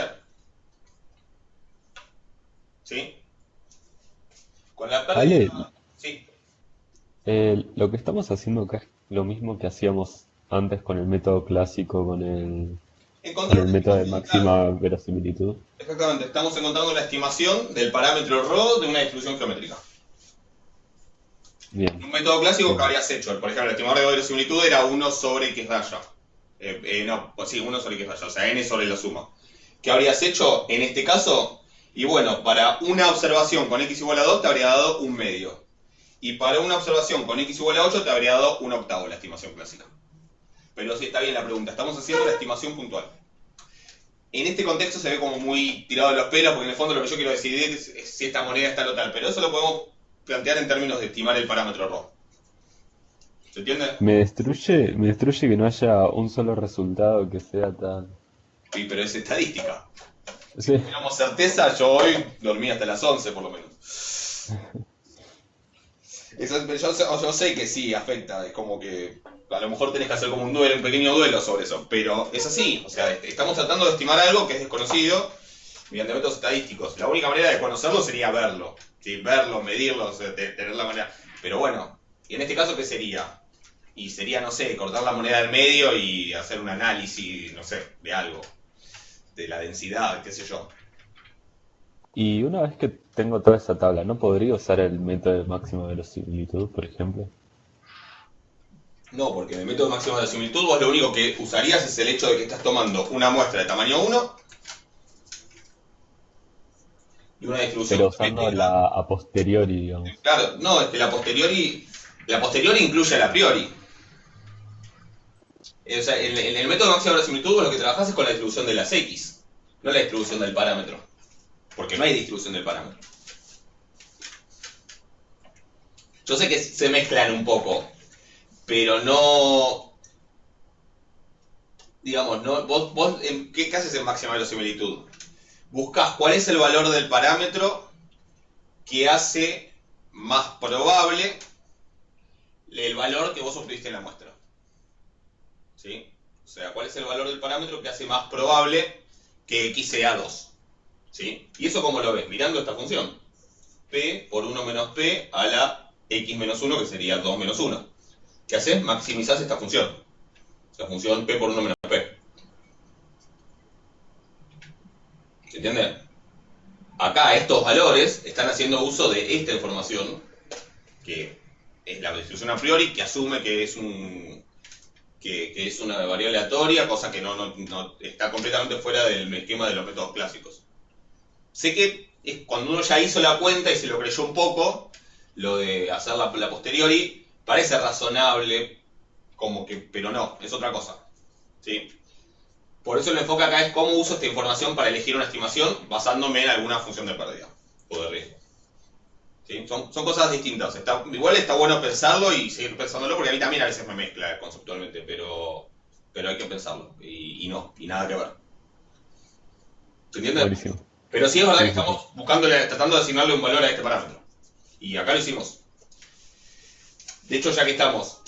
¿Sí? Con la Ale, pérdida... Sí. lo que estamos haciendo acá es lo mismo que hacíamos antes con el método clásico, con Encontrar el una método de estimación, claro. máxima verosimilitud. Exactamente, estamos encontrando la estimación del parámetro ρ de una distribución geométrica. Bien. Un método clásico que Bien. habrías hecho, por ejemplo, el estimador de verosimilitud era 1 sobre x raya. No, pues sí, 1 sobre x raya, o sea, n sobre la suma. ¿Qué habrías hecho en este caso? Y bueno, para una observación con x igual a 2 te habría dado un medio. Y para una observación con x igual a 8 te habría dado un octavo la estimación clásica. Pero sí está bien la pregunta, estamos haciendo la estimación puntual. En este contexto se ve como muy tirado de los pelos, porque en el fondo lo que yo quiero decidir es si esta moneda está total, pero eso lo podemos plantear en términos de estimar el parámetro ρ. ¿Se entiende? Me destruye que no haya un solo resultado que sea tan... Sí, pero es estadística. Si Sí, tuviéramos certeza, yo hoy dormí hasta las 11 por lo menos. Yo sé que sí, afecta, es como que a lo mejor tenés que hacer como un pequeño duelo sobre eso, pero es así, o sea, estamos tratando de estimar algo que es desconocido mediante métodos estadísticos. La única manera de conocerlo sería verlo, ¿sí? Verlo, medirlo, o sea, tener la manera. Pero bueno, y en este caso, ¿qué sería? Y sería, no sé, cortar la moneda del medio y hacer un análisis, no sé, de algo, de la densidad, qué sé yo. y una vez que tengo toda esa tabla, ¿no podría usar el método de máxima verosimilitud, por ejemplo? No, porque en el método máximo de similitud vos lo único que usarías es el hecho de que estás tomando una muestra de tamaño 1 y una distribución Pero usando geométrica. la a posteriori, digamos. Claro, no, la posteriori incluye a la priori. O sea, en el método máximo de similitud vos lo que trabajás es con la distribución de las X, no la distribución del parámetro, porque no hay distribución del parámetro. Yo sé que se mezclan un poco, pero no, digamos, no, vos ¿qué haces en máxima verosimilitud? Buscás cuál es el valor del parámetro que hace más probable el valor que vos obtuviste en la muestra. ¿Sí? O sea, cuál es el valor del parámetro que hace más probable que x sea 2. ¿Sí? ¿Y eso cómo lo ves? Mirando esta función. P por 1 menos P a la x menos 1, que sería 2 menos 1. ¿Qué haces? Maximizás esta función. La función P por 1 menos P. ¿Se entiende? Acá estos valores están haciendo uso de esta información, que es la distribución a priori, que asume que es que es una variable aleatoria, cosa que no está completamente fuera del esquema de los métodos clásicos. Sé que cuando uno ya hizo la cuenta y se lo creyó un poco, lo de hacer la posteriori parece razonable, como que, pero no, es otra cosa. ¿Sí? Por eso el enfoque acá es cómo uso esta información para elegir una estimación basándome en alguna función de pérdida o de riesgo. ¿Sí? Son cosas distintas. Igual está bueno pensarlo y seguir pensándolo, porque a mí también a veces me mezcla conceptualmente, pero hay que pensarlo y nada que ver. ¿Se entiende? Buenísimo. Pero sí es verdad que Sí, sí, sí. estamos tratando de asignarle un valor a este parámetro. Y acá lo hicimos. De hecho, ya que estamos,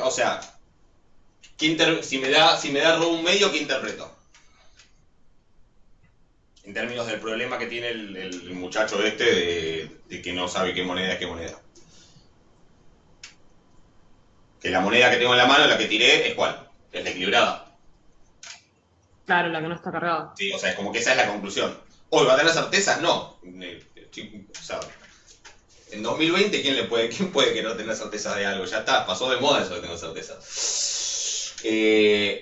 o sea, si me da ρ un medio, ¿qué interpreto? En términos del problema que tiene el muchacho este de que no sabe qué moneda es qué moneda. Que la moneda que tengo en la mano, la que tiré, ¿es cuál? Es la equilibrada. Claro, la que no está cargada. Sí, o sea, es como que esa es la conclusión. Hoy, ¿va a tener certezas? No. O sea, en 2020, ¿quién puede que no tener certezas de algo? Ya está, pasó de moda eso de tener certezas.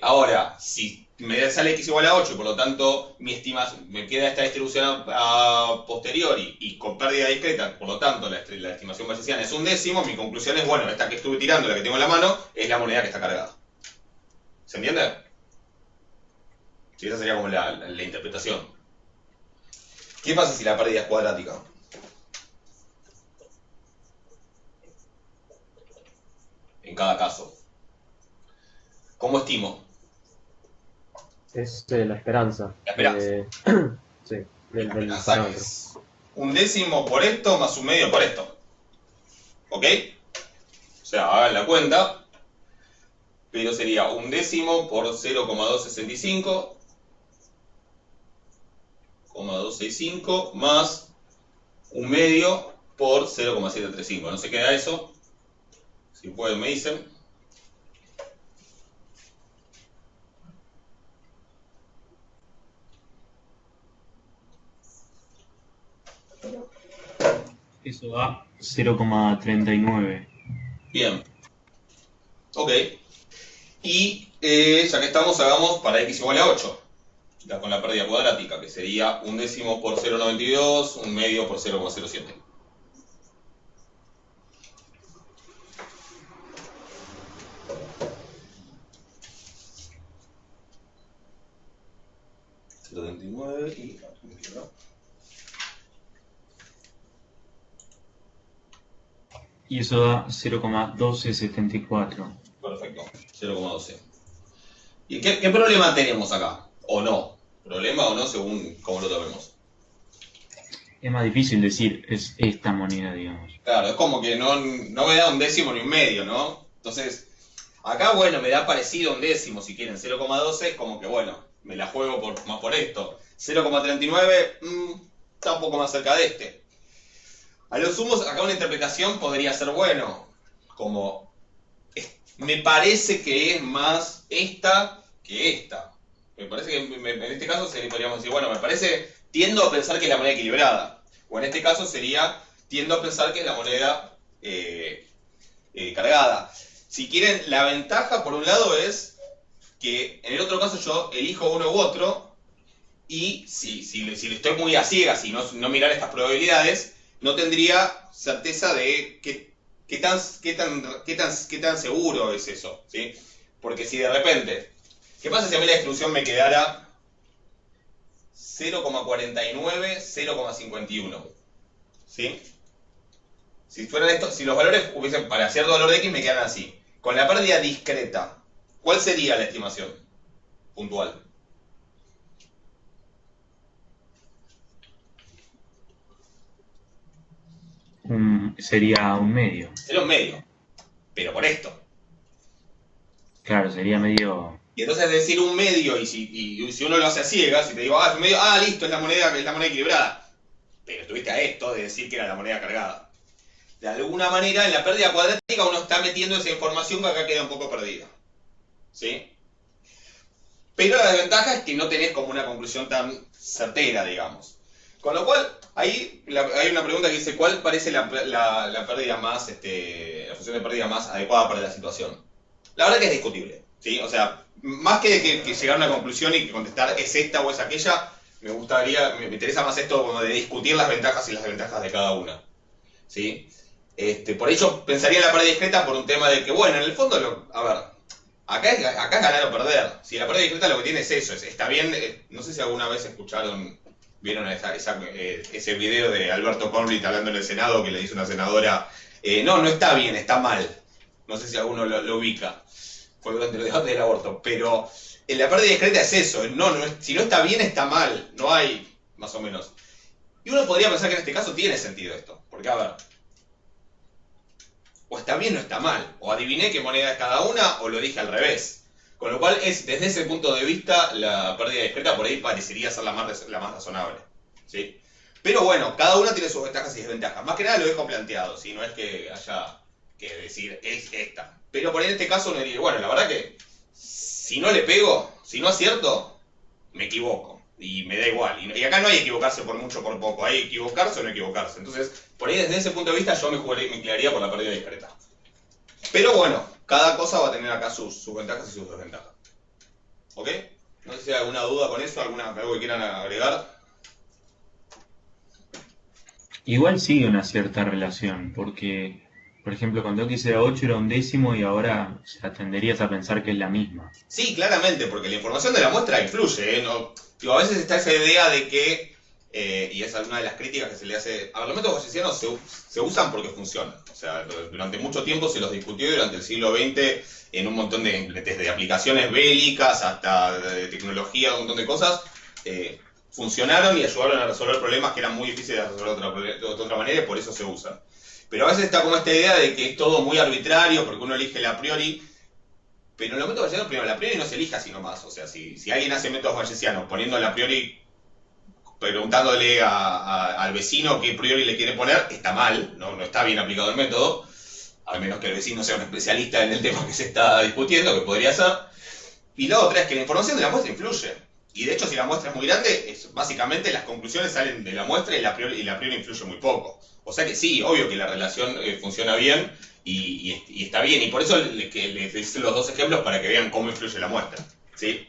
Ahora, si me sale x igual a 8 y por lo tanto me queda esta distribución a posteriori y con pérdida discreta, por lo tanto la estimación bayesiana es un décimo, mi conclusión es, bueno, esta que estuve tirando, la que tengo en la mano, es la moneda que está cargada. ¿Se entiende? Sí, esa sería como la interpretación. ¿Qué pasa si la pérdida es cuadrática? En cada caso. ¿Cómo estimo? Es la esperanza. La esperanza. Sí, La del esperanza parámetro. es un décimo por esto más un medio por esto. ¿Ok? O sea, hagan la cuenta. Pero sería un décimo por 0,265. 0,265 más un medio por 0,735. ¿No se queda eso? Si pueden me dicen. Eso da 0,39. Bien. Ok. Y ya que estamos, hagamos para x igual a 8. Ya con la pérdida cuadrática, que sería un décimo por 0,92, un medio por 0,07. Y Y eso da 0,1274. perfecto, 0,12. ¿Y qué problema tenemos acá? ¿O no? ¿Problema o no según cómo lo tomemos? Es más difícil decir, es esta moneda, digamos. Claro, es como que no me da un décimo ni un medio, ¿no? Entonces, acá, bueno, me da parecido a un décimo, si quieren, 0,12, como que, bueno, me la juego más por esto. 0,39, está un poco más cerca de este. A lo sumo, acá una interpretación podría ser, bueno, como, me parece que es más esta que esta. Me parece que en este caso podríamos decir, bueno, tiendo a pensar que es la moneda equilibrada. O en este caso sería, tiendo a pensar que es la moneda cargada. Si quieren, la ventaja por un lado es que en el otro caso yo elijo uno u otro y si estoy muy a ciegas y no mirar estas probabilidades, no tendría certeza de qué tan seguro es eso, ¿sí? Porque si de repente, ¿qué pasa si a mí la exclusión me quedara 0,49, 0,51? ¿Sí? Si fueran estos, si los valores hubiesen, para cierto valor de x me quedan así. Con la pérdida discreta, ¿cuál sería la estimación puntual? Sería un medio. Sería un medio, pero por esto. Claro, sería medio... Y entonces es decir un medio, y si uno lo hace a ciegas, si te digo, es un medio, listo, es la moneda equilibrada. Pero estuviste a esto de decir que era la moneda cargada. De alguna manera, en la pérdida cuadrática uno está metiendo esa información que acá queda un poco perdida. ¿Sí? Pero la desventaja es que no tenés como una conclusión tan certera, digamos. Con lo cual, ahí hay una pregunta que dice, ¿cuál parece la pérdida más, la función de pérdida más adecuada para la situación? La verdad que es discutible, ¿sí? O sea, más que llegar a una conclusión y contestar es esta o es aquella, me interesa más esto como de discutir las ventajas y las desventajas de cada una, ¿sí? Por ello pensaría en la pérdida discreta por un tema de que, bueno, en el fondo, acá es ganar o perder. Si la pérdida discreta lo que tiene es eso, está bien, no sé si alguna vez vieron ese video de Alberto Conrit hablando en el Senado que le dice una senadora, no está bien, está mal. No sé si alguno lo ubica. Fue durante el debate del aborto. Pero en la pérdida discreta es eso. Si no está bien, está mal. No hay, más o menos. Y uno podría pensar que en este caso tiene sentido esto. Porque, a ver, o está bien o está mal. O adiviné qué moneda es cada una, o lo dije al revés. Con lo cual, desde ese punto de vista, la pérdida discreta por ahí parecería ser la más razonable, ¿sí? Pero bueno, cada una tiene sus ventajas y desventajas. Más que nada lo dejo planteado, ¿sí? No es que haya que decir es esta. Pero por ahí en este caso uno diría, bueno, la verdad que si no le pego, si no acierto, me equivoco. Y me da igual. Y acá no hay equivocarse por mucho o por poco, hay equivocarse o no equivocarse. Entonces, por ahí desde ese punto de vista yo me inclinaría por la pérdida discreta. Pero bueno, cada cosa va a tener acá sus ventajas y sus desventajas. ¿Ok? No sé si hay alguna duda con eso, algo que quieran agregar. Igual sigue una cierta relación, porque, por ejemplo, cuando X era 8 era un décimo y ahora ya tenderías a pensar que es la misma. Sí, claramente, porque la información de la muestra influye, ¿eh? No, digo, a veces está esa idea de que, y esa es una de las críticas que se le hace, a los métodos bayesianos se usan porque funcionan. O sea, durante mucho tiempo se los discutió y durante el siglo XX en un montón desde aplicaciones bélicas hasta de tecnología, un montón de cosas, funcionaron y ayudaron a resolver problemas que eran muy difíciles de resolver de otra manera y por eso se usan. Pero a veces está como esta idea de que es todo muy arbitrario porque uno elige el a priori. Pero en los métodos bayesianos, primero, la priori no se elija así nomás. O sea, si alguien hace métodos bayesianos poniendo la priori, preguntándole al vecino qué priori le quiere poner, está mal, no está bien aplicado el método, al menos que el vecino sea un especialista en el tema que se está discutiendo, que podría ser. Y la otra es que la información de la muestra influye. Y de hecho, si la muestra es muy grande, básicamente las conclusiones salen de la muestra y la priori influye muy poco. O sea que sí, obvio que la relación funciona bien y está bien. Y por eso les hice los dos ejemplos para que vean cómo influye la muestra. ¿Sí?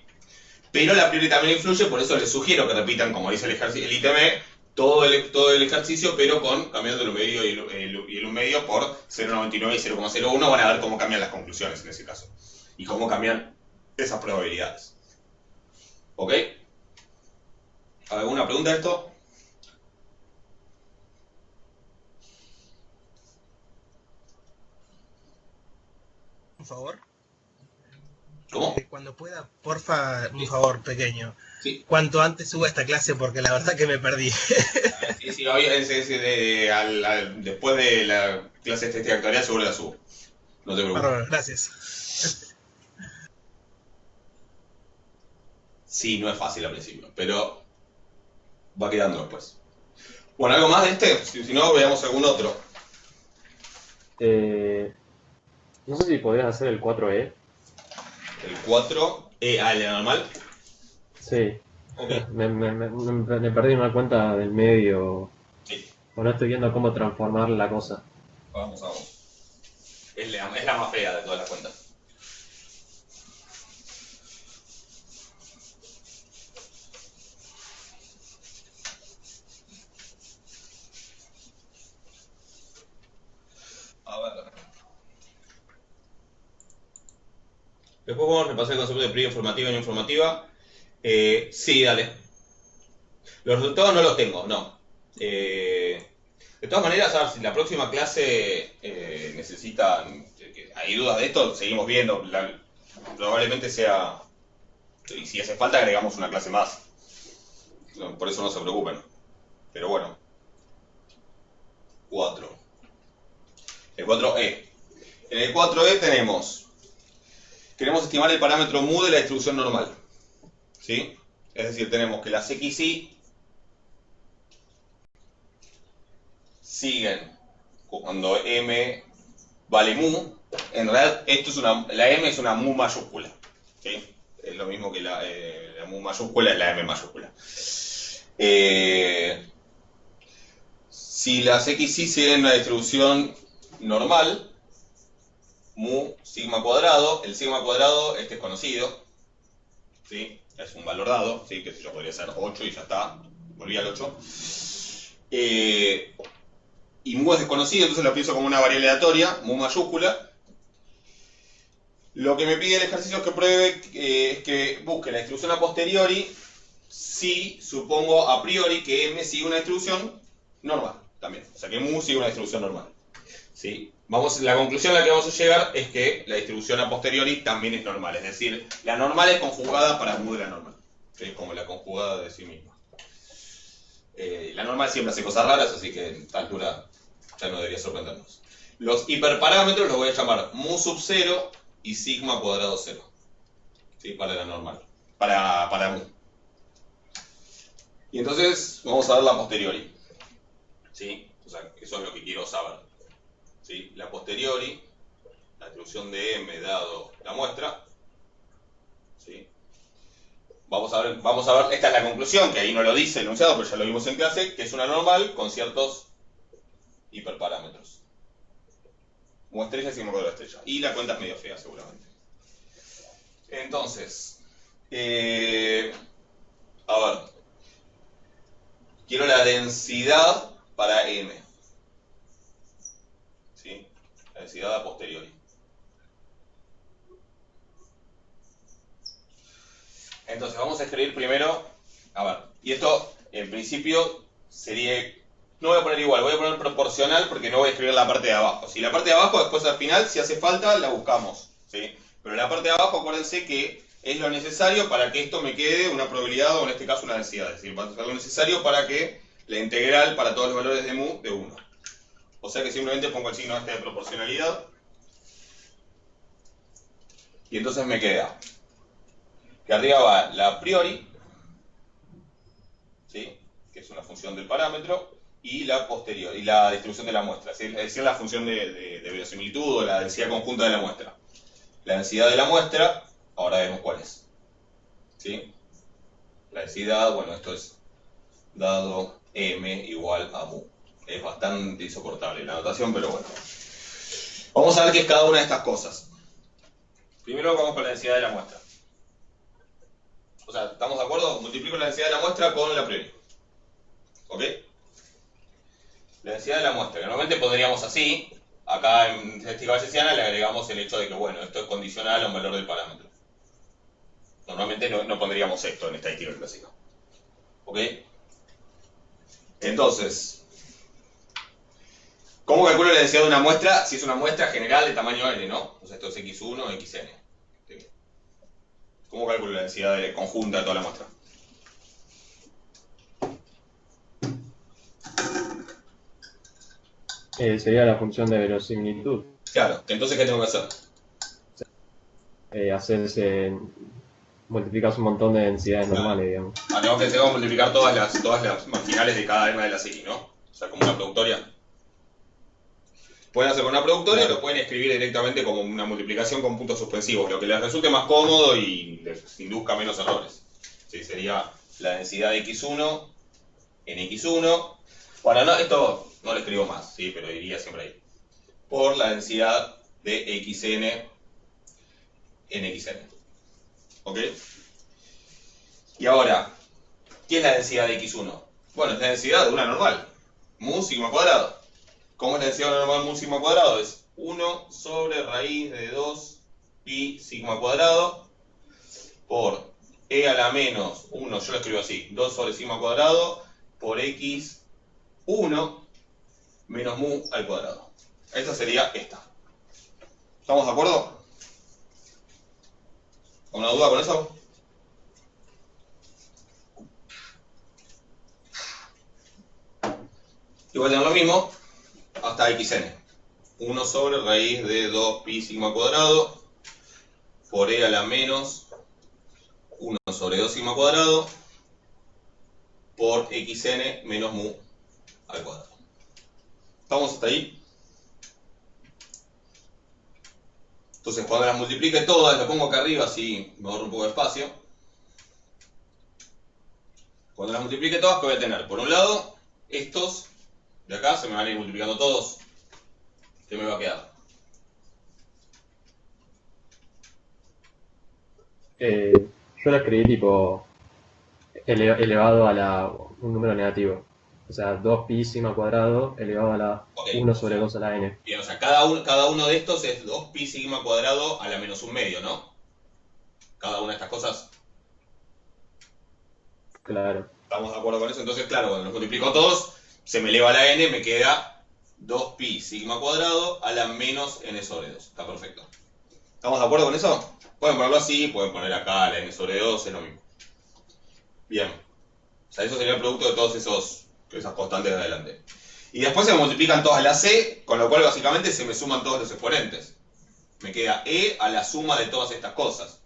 Pero la priori también influye, por eso les sugiero que repitan, como dice el ITM, todo el ejercicio, pero cambiando el 1 medio y el 1 medio por 0,99 y 0,01. Van a ver cómo cambian las conclusiones en ese caso. Y cómo cambian esas probabilidades. ¿Ok? ¿Alguna pregunta de esto? Por favor. ¿Cómo? Cuando pueda, porfa, un favor pequeño. Sí. Cuanto antes suba esta clase porque la verdad que me perdí. Sí, hoy después de la clase de actualidad seguro la subo. No te preocupes. Perdón, gracias. Sí, no es fácil al principio, pero va quedando después. Bueno, ¿algo más de este? Si no, veamos algún otro. No sé si podrías hacer el 4E. El 4, el normal. Sí. Ok. Me perdí una cuenta del medio. Sí. O no estoy viendo cómo transformar la cosa. Vamos. Es la más fea de todas las cuentas. A ver. Después vamos a repasar el concepto de priori informativa y no informativa. Sí, dale. Los resultados no los tengo, no. De todas maneras, a ver, si la próxima clase necesitan, hay dudas de esto, seguimos viendo. Probablemente sea, y si hace falta agregamos una clase más. No, por eso no se preocupen. Pero bueno. 4. El 4E. En el 4E queremos estimar el parámetro mu de la distribución normal. ¿Sí? Es decir, tenemos que las xy siguen cuando m vale mu. En realidad, la m es una mu mayúscula. ¿Sí? Es lo mismo que la mu mayúscula es la m mayúscula. Si las xy siguen una distribución normal, mu sigma cuadrado, el sigma cuadrado este es conocido, ¿sí? Es un valor dado, ¿sí? Que yo podría ser 8 y ya está, volví al 8. Y mu es desconocido, entonces lo pienso como una variable aleatoria, mu mayúscula. Lo que me pide el ejercicio es que pruebe es que busque la distribución a posteriori si supongo a priori que m sigue una distribución normal también, o sea que mu sigue una distribución normal. ¿Sí? La conclusión a la que vamos a llegar es que la distribución a posteriori también es normal, es decir, la normal es conjugada para mu de la normal, es como la conjugada de sí misma. La normal siempre hace cosas raras, así que a esta altura ya no debería sorprendernos. Los hiperparámetros los voy a llamar mu sub 0 y sigma cuadrado 0, ¿sí? Para la normal, para mu. Y entonces vamos a ver la posteriori, ¿sí? O sea, eso es lo que quiero saber. ¿sí? La posteriori, la distribución de M dado la muestra, ¿sí? Vamos a ver, esta es la conclusión, que ahí no lo dice el enunciado, pero ya lo vimos en clase, que es una normal con ciertos hiperparámetros. Mu estrella, sigma cuadrado de estrella. Y la cuenta es medio fea, seguramente. Entonces, a ver, quiero la densidad para M, ¿sí? La densidad a posteriori. Entonces, vamos a escribir primero, a ver, y esto en principio sería, no voy a poner igual, voy a poner proporcional porque no voy a escribir la parte de abajo. Si la parte de abajo, después al final, si hace falta, la buscamos, ¿sí? Pero la parte de abajo, acuérdense que es lo necesario para que esto me quede una probabilidad, o en este caso una densidad, es decir, va a ser lo necesario para que la integral para todos los valores de mu de 1. O sea que simplemente pongo el signo este de proporcionalidad, y entonces me queda que arriba va la a priori, ¿sí? Que es una función del parámetro, y la posterior, y la distribución de la muestra, ¿sí? Es decir, la función de verosimilitud o la densidad conjunta de la muestra. La densidad de la muestra, ahora vemos cuál es, ¿sí? La densidad, bueno, esto es dado m igual a mu. Es bastante insoportable la notación, pero bueno. Vamos a ver qué es cada una de estas cosas. Primero vamos con la densidad de la muestra. O sea, ¿estamos de acuerdo? Multiplico la densidad de la muestra con la priori. ¿Ok? La densidad de la muestra, que normalmente pondríamos así. Acá en estadística bayesiana le agregamos el hecho de que, bueno, esto es condicional a un valor del parámetro. Normalmente no pondríamos esto en estadística clásica. ¿Ok? Entonces, ¿cómo calculo la densidad de una muestra si es una muestra general de tamaño n, no? O sea, esto es x1, xn. ¿Sí? ¿Cómo calculo la densidad conjunta de toda la muestra? Sería la función de verosimilitud. Claro, entonces ¿qué tengo que hacer? Multiplicas un montón de densidades Claro. normales, digamos. Tengo que multiplicar todas las marginales de cada una de las x, ¿no? O sea, como una productoria. Pueden hacer con una productoria o lo pueden escribir directamente como una multiplicación con puntos suspensivos, lo que les resulte más cómodo y les induzca menos errores. Sí, sería la densidad de x1 en x1. Bueno, no, esto no lo escribo más, sí, pero iría siempre ahí. Por la densidad de xn en xn. ¿Ok? Y ahora, ¿qué es la densidad de x1? Bueno, es la densidad de una normal, mu sigma cuadrado. ¿Cómo es la densidad de una normal mu sigma cuadrado? Es 1 sobre raíz de 2 pi sigma cuadrado por e a la menos 1, yo lo escribo así, 2 sobre sigma cuadrado por x1 menos mu al cuadrado. Esta sería esta. ¿Estamos de acuerdo? ¿Alguna duda con eso? Y voy a tener lo mismo hasta xn. 1 sobre raíz de 2 pi sigma cuadrado por e a la menos 1 sobre 2 sigma cuadrado por xn menos mu al cuadrado. ¿Estamos hasta ahí? Entonces cuando las multiplique todas, lo pongo acá arriba, así me ahorro un poco de espacio. Cuando las multiplique todas, ¿qué voy a tener? Por un lado, estos de acá se me van a ir multiplicando todos. ¿Qué me va a quedar? Yo lo escribí tipo elevado a un número negativo. O sea, 2pi sigma cuadrado elevado a la Ok. 1 sobre 2 a la n. Bien, o sea, cada uno de estos es 2 pi sigma cuadrado a la menos un medio, ¿no? Cada una de estas cosas. Claro. ¿Estamos de acuerdo con eso? Entonces, claro, cuando los multiplico todos, se me eleva a la n, me queda 2 pi sigma cuadrado a la menos n sobre 2. Está perfecto. ¿Estamos de acuerdo con eso? Pueden ponerlo así, pueden poner acá la n sobre 2, es lo mismo. Bien. O sea, eso sería el producto de todas esas constantes de adelante. Y después se me multiplican todas las c, con lo cual básicamente se me suman todos los exponentes. Me queda e a la suma de todas estas cosas.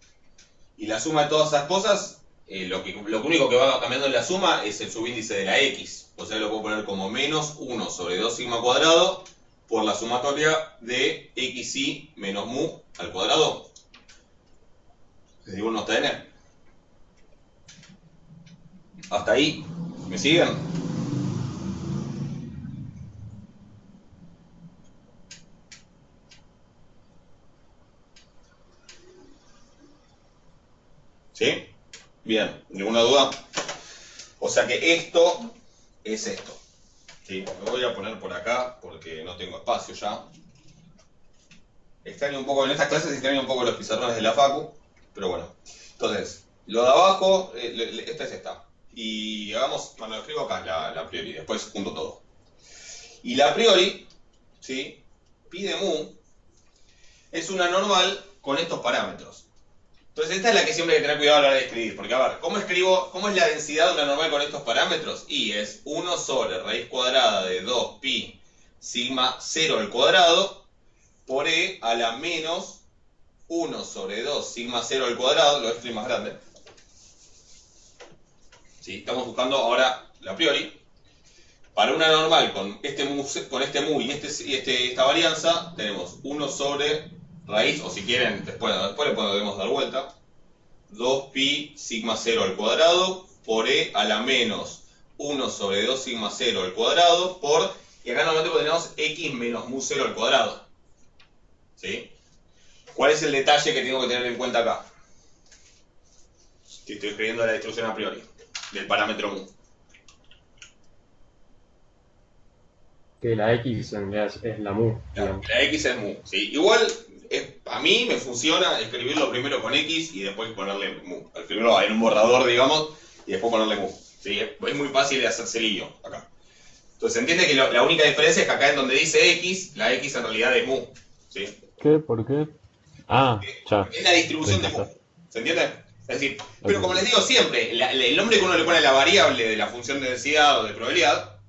Y la suma de todas esas cosas, lo único que va cambiando en la suma es el subíndice de la x. O sea, lo puedo poner como menos 1 sobre 2 sigma cuadrado por la sumatoria de xi menos mu al cuadrado. Les digo unos TN. Hasta ahí. ¿Me siguen? ¿Sí? Bien. ¿Ninguna duda? O sea que esto es esto. ¿Sí? Lo voy a poner por acá porque no tengo espacio ya. Extraño un poco, en estas clases extraño un poco los pizarrones de la facu, pero bueno. Entonces, lo de abajo, esta es esta. Y hagamos, bueno, lo escribo acá, la priori, después junto todo. Y la priori, ¿sí? Pi de mu es una normal con estos parámetros. Entonces esta es la que siempre hay que tener cuidado a la hora de escribir, porque a ver, ¿cómo es la densidad de una normal con estos parámetros? Y es 1 sobre raíz cuadrada de 2pi sigma 0 al cuadrado por e a la menos 1 sobre 2 sigma 0 al cuadrado, lo voy a escribir más grande. ¿Sí? Estamos buscando ahora la priori. Para una normal con este mu y esta varianza, tenemos 1 sobre raíz, o si quieren, después le podemos dar vuelta, 2pi sigma 0 al cuadrado por e a la menos 1 sobre 2 sigma 0 al cuadrado por, y acá normalmente tenemos x menos mu 0 al cuadrado. ¿Sí? ¿Cuál es el detalle que tengo que tener en cuenta acá? Que estoy escribiendo la distribución a priori del parámetro mu. Que la X en realidad es la mu. Claro, la X es mu, ¿sí? Igual, a mí me funciona escribirlo primero con X y después ponerle mu. Escribirlo en un borrador, digamos, y después ponerle mu. ¿Sí? Es muy fácil de hacerse lío acá. Entonces, se entiende que la única diferencia es que acá en donde dice X, la X en realidad es mu. ¿Sí? ¿Qué? ¿Por qué? Ah, ya. Es la distribución de mu. ¿Se entiende? Es decir, pero como les digo siempre, el nombre que uno le pone a la variable de la función de densidad o de probabilidad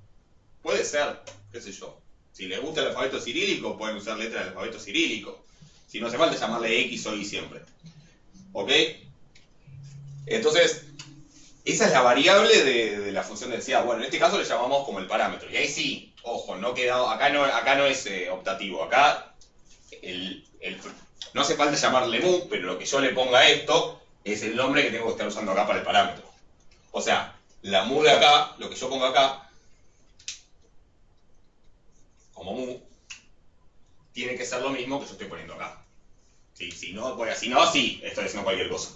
puede ser, qué sé yo. Si les gusta el alfabeto cirílico, pueden usar letras del alfabeto cirílico. Si no hace falta llamarle X o Y siempre. ¿Ok? Entonces, esa es la variable de la función de densidad. Bueno, en este caso le llamamos como el parámetro. Y ahí sí, ojo, acá no es optativo. Acá no hace falta llamarle mu, pero lo que yo le ponga a esto es el nombre que tengo que estar usando acá para el parámetro. O sea, la mu de acá, lo que yo pongo acá, como mu, tiene que ser lo mismo que yo estoy poniendo acá. ¿Sí? Si no, sí, estoy diciendo cualquier cosa.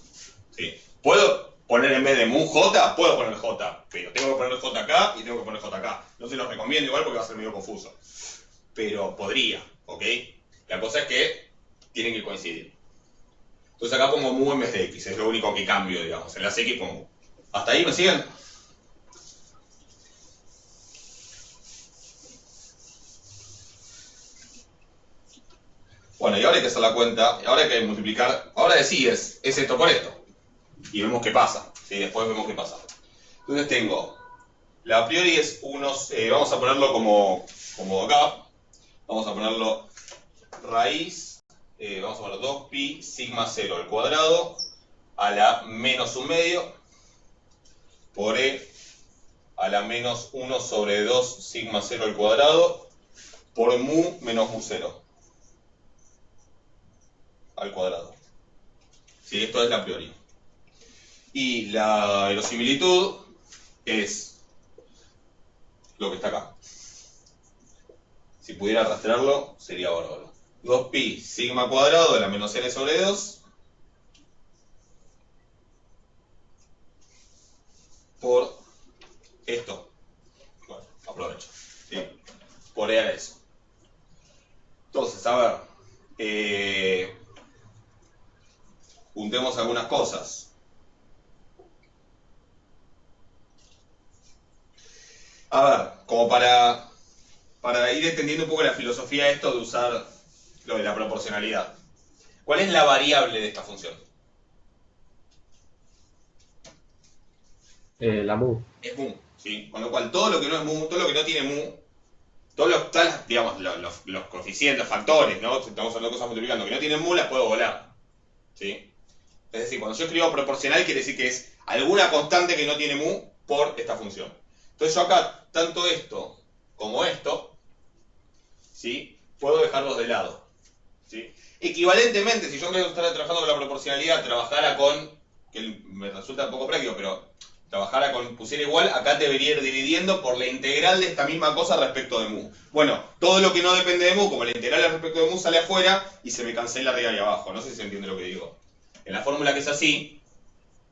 ¿Sí? ¿Puedo poner en vez de mu j? Puedo poner j, pero tengo que poner j acá y tengo que poner j acá. No se los recomiendo igual porque va a ser medio confuso. Pero podría, ¿ok? La cosa es que tienen que coincidir. Entonces acá pongo mu en vez de x, es lo único que cambio, digamos. En las x pongo. ¿Hasta ahí me siguen? Bueno, y ahora hay que hacer la cuenta, ahora hay que multiplicar, ahora decides, es esto por esto. Y vemos qué pasa, ¿sí? Después vemos qué pasa. Entonces tengo, la a priori es unos, vamos a ponerlo como acá, vamos a ponerlo raíz, vamos a poner 2pi sigma 0 al cuadrado a la menos 1/2 por e a la menos 1 sobre 2 sigma 0 al cuadrado por mu menos mu 0 al cuadrado. ¿Sí? Esto es la a priori. Y la verosimilitud es lo que está acá. Si pudiera arrastrarlo, sería bárbaro. 2pi sigma cuadrado de la menos n sobre 2 por esto. Bueno, aprovecho. ¿Sí? Por e a eso. Entonces, a ver. Juntemos algunas cosas. A ver, como para ir entendiendo un poco la filosofía de esto de usar lo de la proporcionalidad. ¿Cuál es la variable de esta función? La mu. Es mu, ¿sí? Con lo cual todo lo que no es mu, todo lo que no tiene mu, todos los coeficientes, los factores, ¿no? Si estamos hablando de cosas multiplicando que no tienen mu, las puedo volar. ¿Sí? Es decir, cuando yo escribo proporcional quiere decir que es alguna constante que no tiene mu por esta función. Entonces yo acá, tanto esto como esto, ¿sí? puedo dejarlos de lado. ¿Sí? Equivalentemente, si yo en vez de estar trabajando con la proporcionalidad, trabajara con, que me resulta un poco práctico, pero trabajara con, pusiera igual, acá debería ir dividiendo por la integral de esta misma cosa respecto de mu. Bueno, todo lo que no depende de mu, como la integral respecto de mu sale afuera y se me cancela arriba y abajo. No sé si se entiende lo que digo. En la fórmula que es así,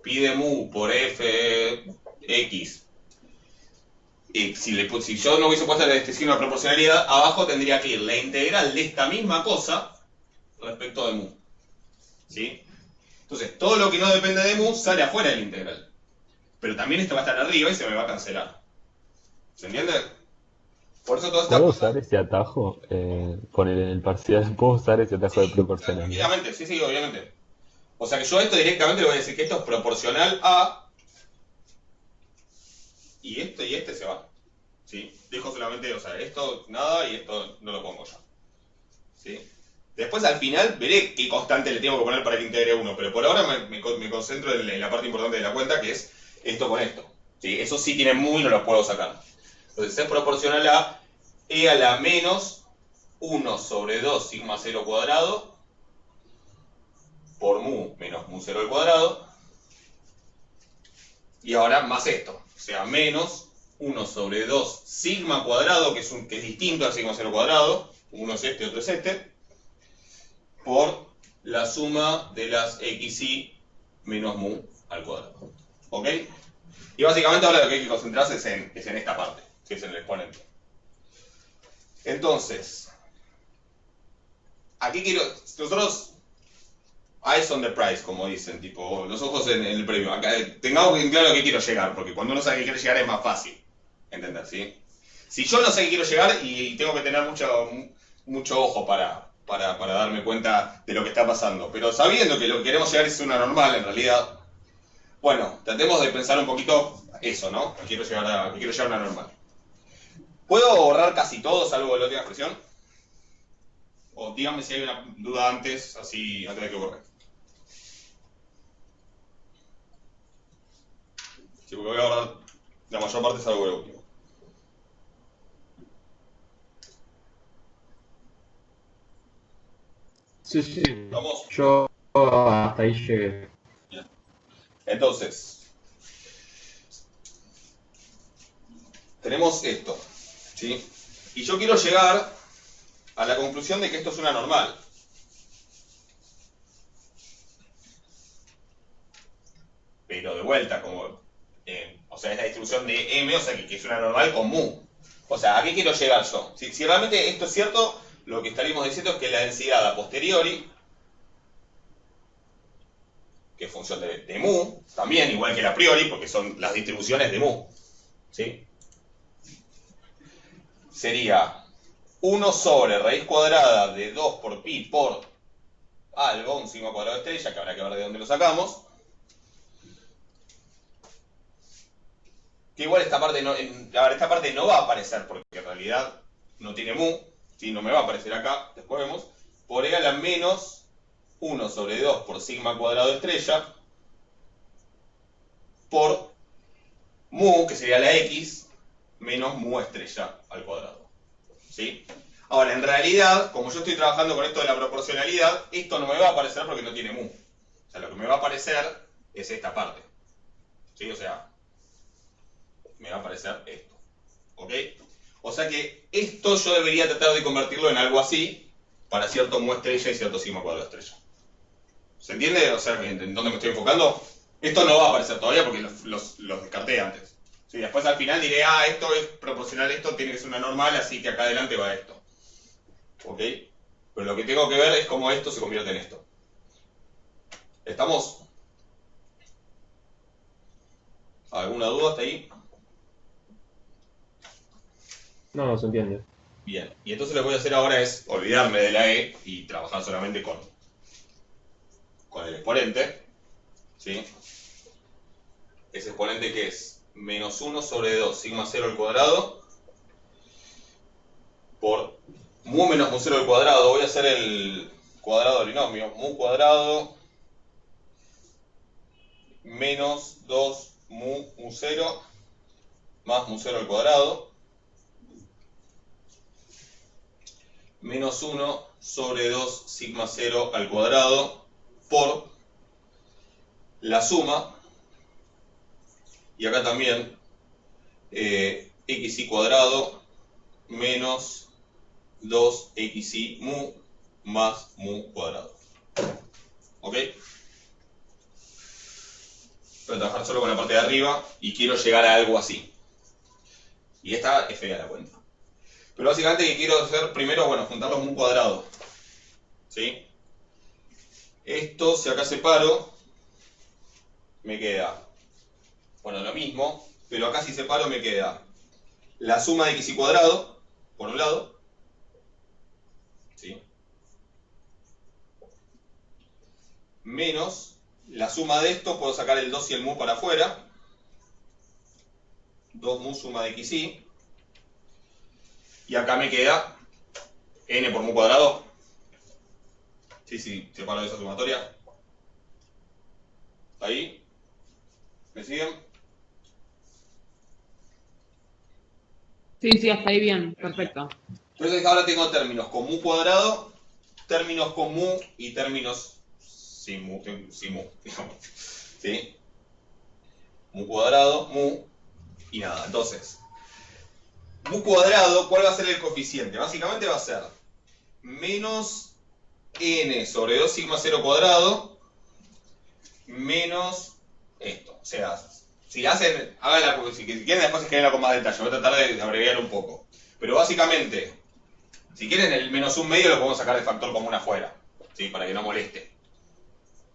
pide mu por fx. Y si yo no hubiese puesto este signo de proporcionalidad, abajo tendría que ir la integral de esta misma cosa respecto de mu. ¿Sí? Entonces, todo lo que no depende de mu sale afuera de la integral. Pero también esto va a estar arriba y se me va a cancelar. ¿Se entiende? Por eso toda esta ¿Puedo cosa... usar ese atajo? Poner en el parcial, ¿puedo usar ese atajo de Sí, proporcionalidad? tranquilamente, sí, obviamente. O sea que yo a esto directamente le voy a decir que esto es proporcional a... Y este se va. ¿Sí? Dejo solamente, o sea, esto nada y esto no lo pongo ya. ¿Sí? Después al final veré qué constante le tengo que poner para que integre uno, pero por ahora me concentro en la parte importante de la cuenta, que es esto con esto. ¿Sí? Eso sí tiene mu y no lo puedo sacar. Entonces es proporcional a e a la menos 1 sobre 2 sigma 0 cuadrado por mu menos mu 0 al cuadrado. Y ahora más esto, o sea, menos 1 sobre 2 sigma cuadrado, que es distinto al sigma 0 cuadrado, uno es este, otro es este, por la suma de las xy menos mu al cuadrado. ¿Ok? Y básicamente ahora lo que hay que concentrarse es en esta parte, que es en el exponente. Entonces, aquí quiero, nosotros, eyes on the prize, como dicen, tipo, los ojos en el premio. Acá, tengamos en claro a qué quiero llegar, porque cuando uno sabe a qué quiere llegar es más fácil entender, ¿sí? Si yo no sé a qué quiero llegar y tengo que tener mucho ojo para darme cuenta de lo que está pasando, pero sabiendo que lo que queremos llegar es una normal, en realidad, bueno, tratemos de pensar un poquito eso, ¿no? Que quiero llegar a una normal. ¿Puedo borrar casi todo, salvo de la última expresión? O díganme si hay una duda antes, así antes de que borre. Sí, porque voy a borrar la mayor parte, salvo lo último. Sí. ¿Vamos? Yo hasta ahí llegué. Bien. Entonces, tenemos esto, ¿sí? Y yo quiero llegar a la conclusión de que esto es una normal. Pero de vuelta, como, o sea, es la distribución de m, o sea, que es una normal con mu. O sea, ¿a qué quiero llegar yo? Si realmente esto es cierto, lo que estaríamos diciendo es que la densidad a posteriori, que es función de mu, también igual que la a priori, porque son las distribuciones de mu, ¿sí? Sería 1 sobre raíz cuadrada de 2 por pi por algo, un sigma cuadrado de estrella, que habrá que ver de dónde lo sacamos. Que igual esta parte no va a aparecer, porque en realidad no tiene mu, ¿sí? No me va a aparecer acá, después vemos, por e a la menos 1 sobre 2 por sigma cuadrado de estrella, por mu, que sería la x, menos mu estrella al cuadrado. ¿Sí? Ahora, en realidad, como yo estoy trabajando con esto de la proporcionalidad, esto no me va a aparecer porque no tiene mu. O sea, lo que me va a aparecer es esta parte. ¿Sí? O sea, me va a aparecer esto. ¿Ok? O sea que esto yo debería tratar de convertirlo en algo así para cierto mu estrella y cierto sigma cuadrado de estrella. ¿Se entiende? O sea, ¿en dónde me estoy enfocando? Esto no va a aparecer todavía porque los descarté antes. ¿Sí? Después al final diré, esto es proporcional, esto tiene que ser una normal, así que acá adelante va esto. ¿Ok? Pero lo que tengo que ver es cómo esto se convierte en esto. ¿Estamos? ¿Alguna duda hasta ahí? No, se entiende. Bien, y entonces lo que voy a hacer ahora es olvidarme de la E y trabajar solamente con el exponente. ¿Sí? Ese exponente que es menos 1 sobre 2 sigma 0 al cuadrado por mu menos mu 0 al cuadrado. Voy a hacer el cuadrado del binomio. Mu cuadrado menos 2 mu 0 más mu 0 al cuadrado menos 1 sobre 2 sigma 0 al cuadrado por la suma, y acá también xy cuadrado menos 2xy mu más mu cuadrado. ¿Ok? Voy a trabajar solo con la parte de arriba y quiero llegar a algo así. Y esta es fea la cuenta. Pero básicamente que quiero hacer primero, bueno, juntar los mu cuadrados. ¿Sí? Esto, si acá separo, me queda, bueno, lo mismo, pero acá si separo me queda la suma de xy cuadrado, por un lado, ¿sí? Menos la suma de esto, puedo sacar el 2 y el mu para afuera, 2 mu suma de xy, y acá me queda n por mu cuadrado. Sí, sí, separo esa sumatoria. Ahí. ¿Me siguen? Sí, sí, hasta ahí bien, perfecto. Entonces ahora tengo términos con mu cuadrado, términos con mu y términos sin mu, digamos. ¿Sí? Mu cuadrado, mu y nada. Entonces, mu cuadrado, ¿cuál va a ser el coeficiente? Básicamente va a ser menos n sobre 2 sigma 0 cuadrado menos esto. O sea, si hacen, háganla, si quieren después escribirla con más detalle. Voy a tratar de abreviar un poco. Pero básicamente, si quieren el menos un medio lo podemos sacar de factor común afuera, ¿sí? Para que no moleste.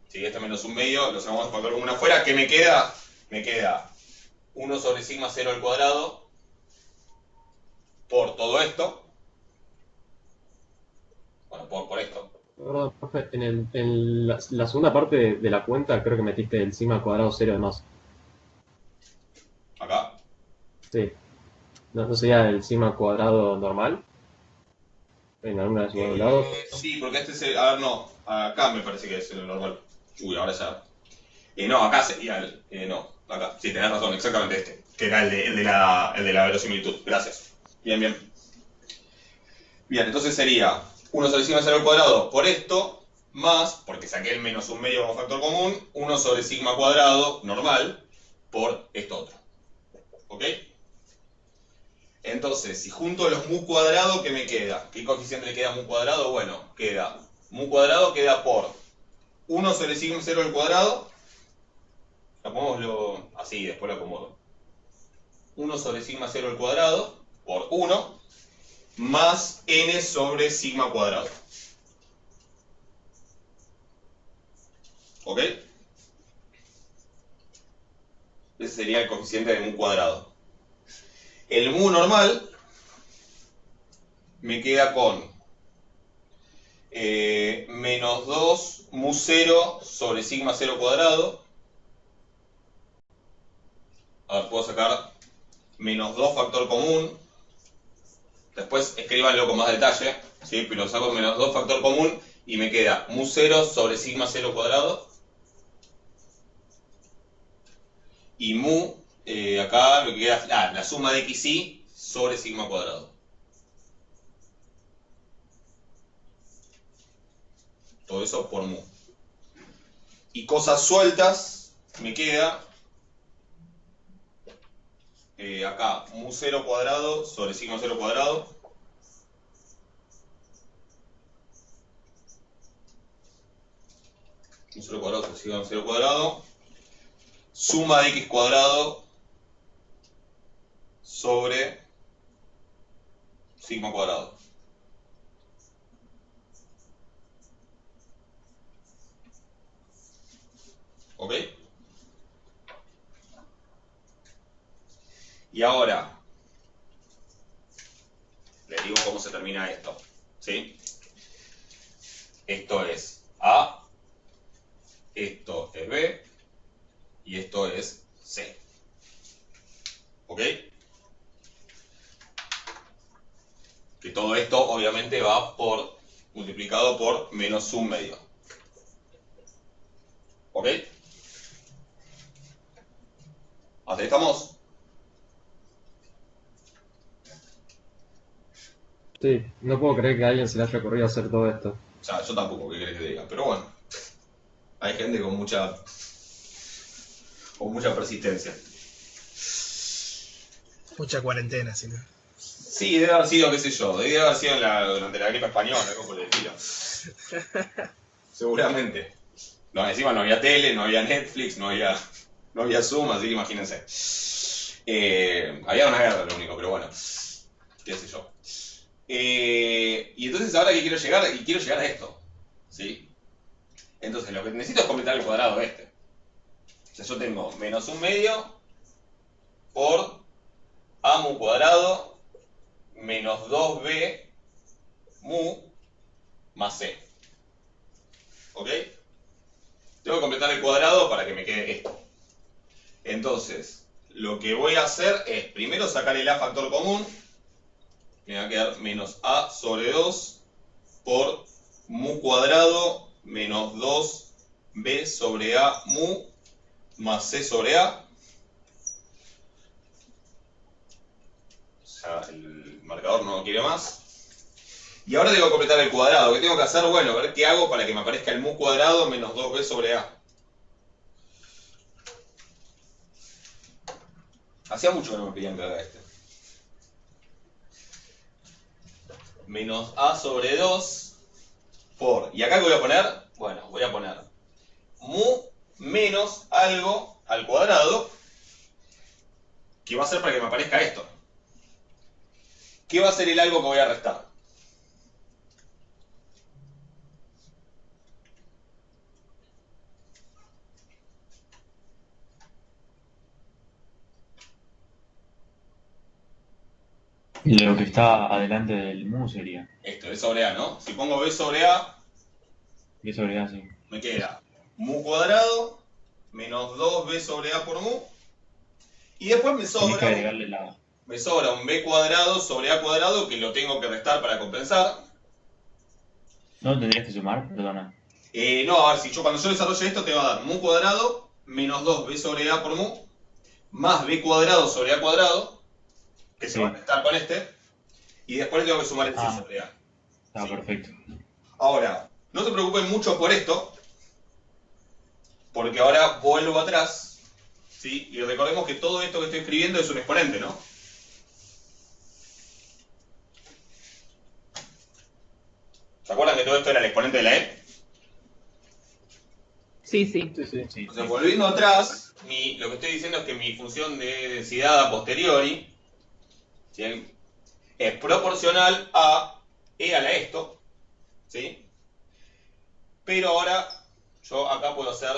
Si este menos un medio lo sacamos de factor común afuera, ¿qué me queda? Me queda 1 sobre sigma 0 al cuadrado por todo esto. Bueno, por esto. Perdón, profe, en la segunda parte de la cuenta creo que metiste el sigma al cuadrado 0 de más. Acá. Sí. ¿No sería el sigma al cuadrado normal? En alguna de sus lados. Sí, porque este es el, a ver, no. Acá me parece que es el normal. Uy, ahora ya. No, acá sería el. No, acá. Sí, tenés razón, exactamente este. Que era el de la verosimilitud. Gracias. Bien, bien. Bien, entonces sería 1 sobre sigma 0 al cuadrado por esto, más, porque saqué el menos un medio como factor común, 1 sobre sigma cuadrado normal por esto otro. ¿Ok? Entonces, si junto los mu cuadrado, ¿qué me queda? ¿Qué coeficiente le queda a mu cuadrado? Bueno, queda mu cuadrado queda por 1 sobre sigma 0 al cuadrado. Pongámoslo así, después lo acomodo. 1 sobre sigma 0 al cuadrado por 1 más n sobre sigma cuadrado. ¿Ok? Ese sería el coeficiente de mu cuadrado. El mu normal me queda con menos 2 mu 0 sobre sigma 0 cuadrado. A ver, puedo sacar menos 2 factor común. Después escríbanlo con más detalle, ¿sí? Pero saco menos 2 factor común y me queda mu 0 sobre sigma 0 cuadrado. Y mu, acá lo que queda es la suma de xy sobre sigma cuadrado. Todo eso por mu. Y cosas sueltas, me queda acá mu 0 cuadrado sobre sigma 0 cuadrado. Mu 0 cuadrado sobre sigma 0 cuadrado. Suma de x cuadrado sobre sigma cuadrado. ¿Ok? Y ahora, les digo cómo se termina esto. ¿Sí? Esto es A, esto es B y esto es C. ¿Ok? Que todo esto obviamente va por multiplicado por menos un medio. ¿Ok? ¿Hasta ahí estamos? Sí, no puedo creer que a alguien se le haya ocurrido hacer todo esto. O sea, yo tampoco, ¿qué querés que te diga? Pero bueno, hay gente con mucha persistencia. Mucha cuarentena, si no. Sí, debe haber sido, qué sé yo, debe haber sido durante la gripe española, algo por el estilo. Seguramente. No, encima no había tele, no había Netflix, no había Zoom, así que imagínense. Había una guerra, lo único, pero bueno, qué sé yo. Y entonces ahora que quiero llegar a esto, ¿sí? Entonces lo que necesito es completar el cuadrado este. O sea, yo tengo menos un medio por a mu cuadrado menos 2b mu más c. ¿Ok? Tengo que completar el cuadrado para que me quede esto. Entonces, lo que voy a hacer es primero sacar el a factor común. Me va a quedar menos a sobre 2 por mu cuadrado menos 2b sobre a mu más c sobre a. O sea, el marcador no quiere más. Y ahora tengo que completar el cuadrado. ¿Qué tengo que hacer? Bueno, a ver qué hago para que me aparezca el mu cuadrado menos 2b sobre a. Hacía mucho que no me pedían que haga este. Menos a sobre 2 por... ¿Y acá qué voy a poner? Bueno, voy a poner mu menos algo al cuadrado, que va a ser para que me aparezca esto. ¿Qué va a ser el algo que voy a restar? Lo que está adelante del mu sería. Esto, b sobre a, ¿no? Si pongo b sobre a, Y sobre A, sí. me queda mu cuadrado menos 2b sobre a por mu. Y después Tenés que agregarle la... me sobra un b cuadrado sobre a cuadrado que lo tengo que restar para compensar. ¿No tendrías que sumar? Perdona. No, a ver, si cuando yo desarrolle esto te va a dar mu cuadrado menos 2b sobre a por mu más b cuadrado sobre a cuadrado, que se Sí. va a restar con este, y después le tengo que sumar el c Ah. sobre a. Está Sí. perfecto. Ahora, no se preocupen mucho por esto, porque ahora vuelvo atrás, ¿sí? Y recordemos que todo esto que estoy escribiendo es un exponente, ¿no? ¿Se acuerdan que todo esto era el exponente de la e? Sí, sí. Sí, sí. Sí, Entonces, sí. volviendo atrás, lo que estoy diciendo es que mi función de densidad a posteriori, ¿sí?, es proporcional a e a la esto, ¿sí? Pero ahora yo acá puedo hacer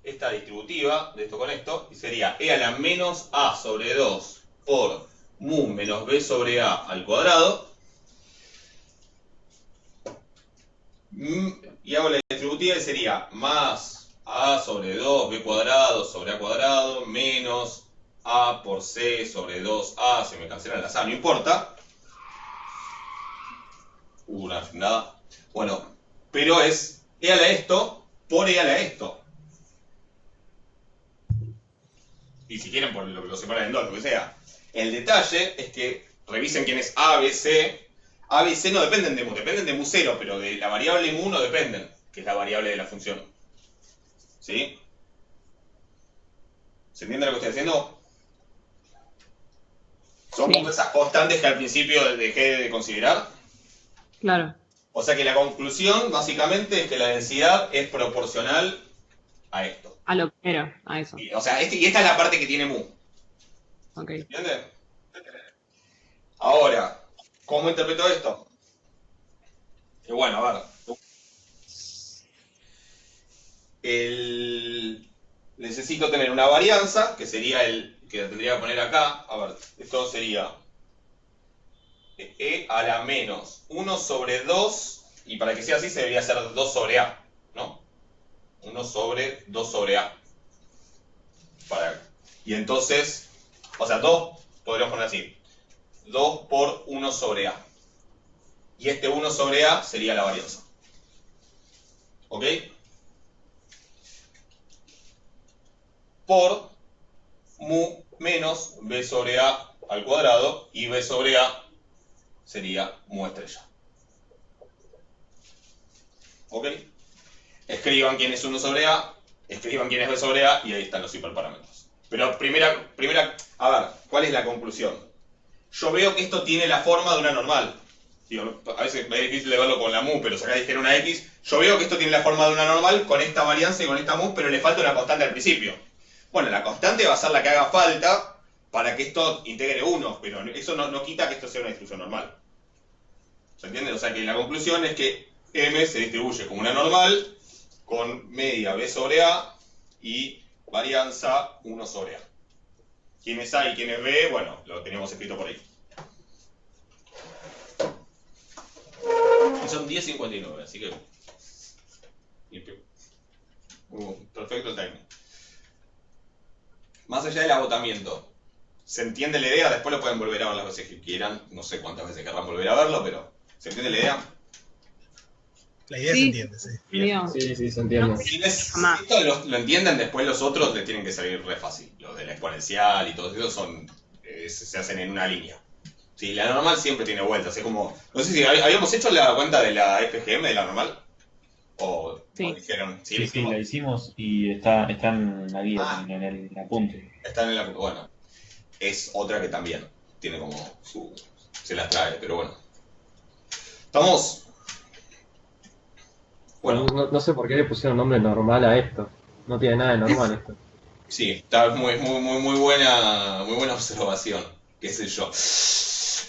esta distributiva de esto con esto, y sería e a la menos a sobre 2 por mu menos b sobre a al cuadrado. Y hago la distributiva y sería más a sobre 2 b cuadrado sobre a cuadrado menos a por c sobre 2a, se me cancelan las a, no importa. Nada. Bueno, pero es e a la esto por e a la esto. Y si quieren, por lo separan en dos, lo que sea. El detalle es que revisen quién es A, B, C. A, B y C no dependen de mu, dependen de mu 0, pero de la variable mu no dependen, que es la variable de la función. ¿Sí? ¿Se entiende lo que estoy haciendo? Son como esas constantes que al principio dejé de considerar. Claro. O sea que la conclusión, básicamente, es que la densidad es proporcional a esto. A lo que era, a eso. O sea, y esta es la parte que tiene mu. Ok. ¿Entiendes? Ahora, ¿cómo interpreto esto? Que bueno, a ver. Necesito tener una varianza, que sería el que tendría que poner acá. A ver, esto sería e a la menos 1 sobre 2, y para que sea así se debería hacer 2 sobre a, ¿no? 1 sobre 2 sobre a. Y entonces, o sea, 2, podríamos poner así, 2 por 1 sobre a. Y este 1 sobre a sería la varianza. ¿Ok? Por mu menos b sobre a al cuadrado, y b sobre a sería mu estrella. ¿Ok? Escriban quién es 1 sobre A, escriban quién es B sobre A y ahí están los hiperparámetros. Pero a ver, ¿cuál es la conclusión? Yo veo que esto tiene la forma de una normal. Digo, a veces es difícil de verlo con la mu, pero si acá dijera una X, yo veo que esto tiene la forma de una normal con esta varianza y con esta mu, pero le falta una constante al principio. Bueno, la constante va a ser la que haga falta para que esto integre 1, pero eso no quita que esto sea una distribución normal. ¿Se entiende? O sea que la conclusión es que M se distribuye como una normal con media B sobre A y varianza 1 sobre A. ¿Quién es A y quién es B? Bueno, lo teníamos escrito por ahí. Y son 10:59, así que... perfecto el timing. Más allá del agotamiento, ¿se entiende la idea? Después lo pueden volver a ver las veces que quieran. No sé cuántas veces querrán volver a verlo, pero ¿se entiende la idea? La idea se entiende, sí. Dios. Sí, se entiende. Si esto lo entienden, después los otros les tienen que salir re fácil. Los de la exponencial y todos esos se hacen en una línea. Sí, la normal siempre tiene vueltas. Es como, no sé si habíamos hecho la cuenta de la FGM de la normal. O dijeron, sí, Sí, la hicimos y está en la guía, también, en el apunte. Están en la. Bueno, es otra que también tiene como se las trae, pero bueno. ¿Estamos? Bueno. No sé por qué le pusieron nombre normal a esto. No tiene nada de normal esto. Sí, está muy buena observación, qué sé yo.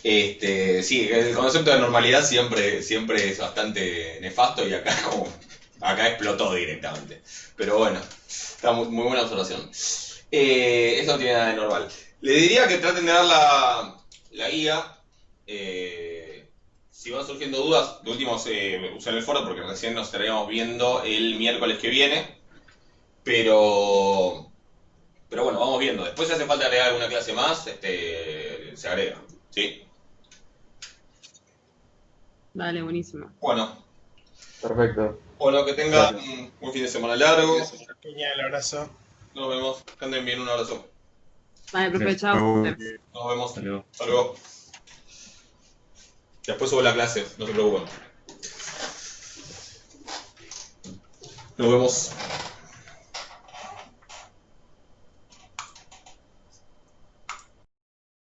Sí, el concepto de normalidad siempre es bastante nefasto y acá explotó directamente. Pero bueno, está muy buena observación. Esto no tiene nada de normal. Le diría que traten de ver la guía. Si van surgiendo dudas, de último usen el foro porque recién nos estaríamos viendo el miércoles que viene. Pero bueno, vamos viendo. Después si hace falta agregar alguna clase más, se agrega. ¿Sí? Dale, buenísimo. Bueno. Perfecto. Bueno, que tengan un buen fin de semana largo. Genial, abrazo. Nos vemos. Que anden bien, un abrazo. Vale, profe, chao. Nos vemos. Hasta luego. Después subo la clase, no se preocupen. Nos vemos.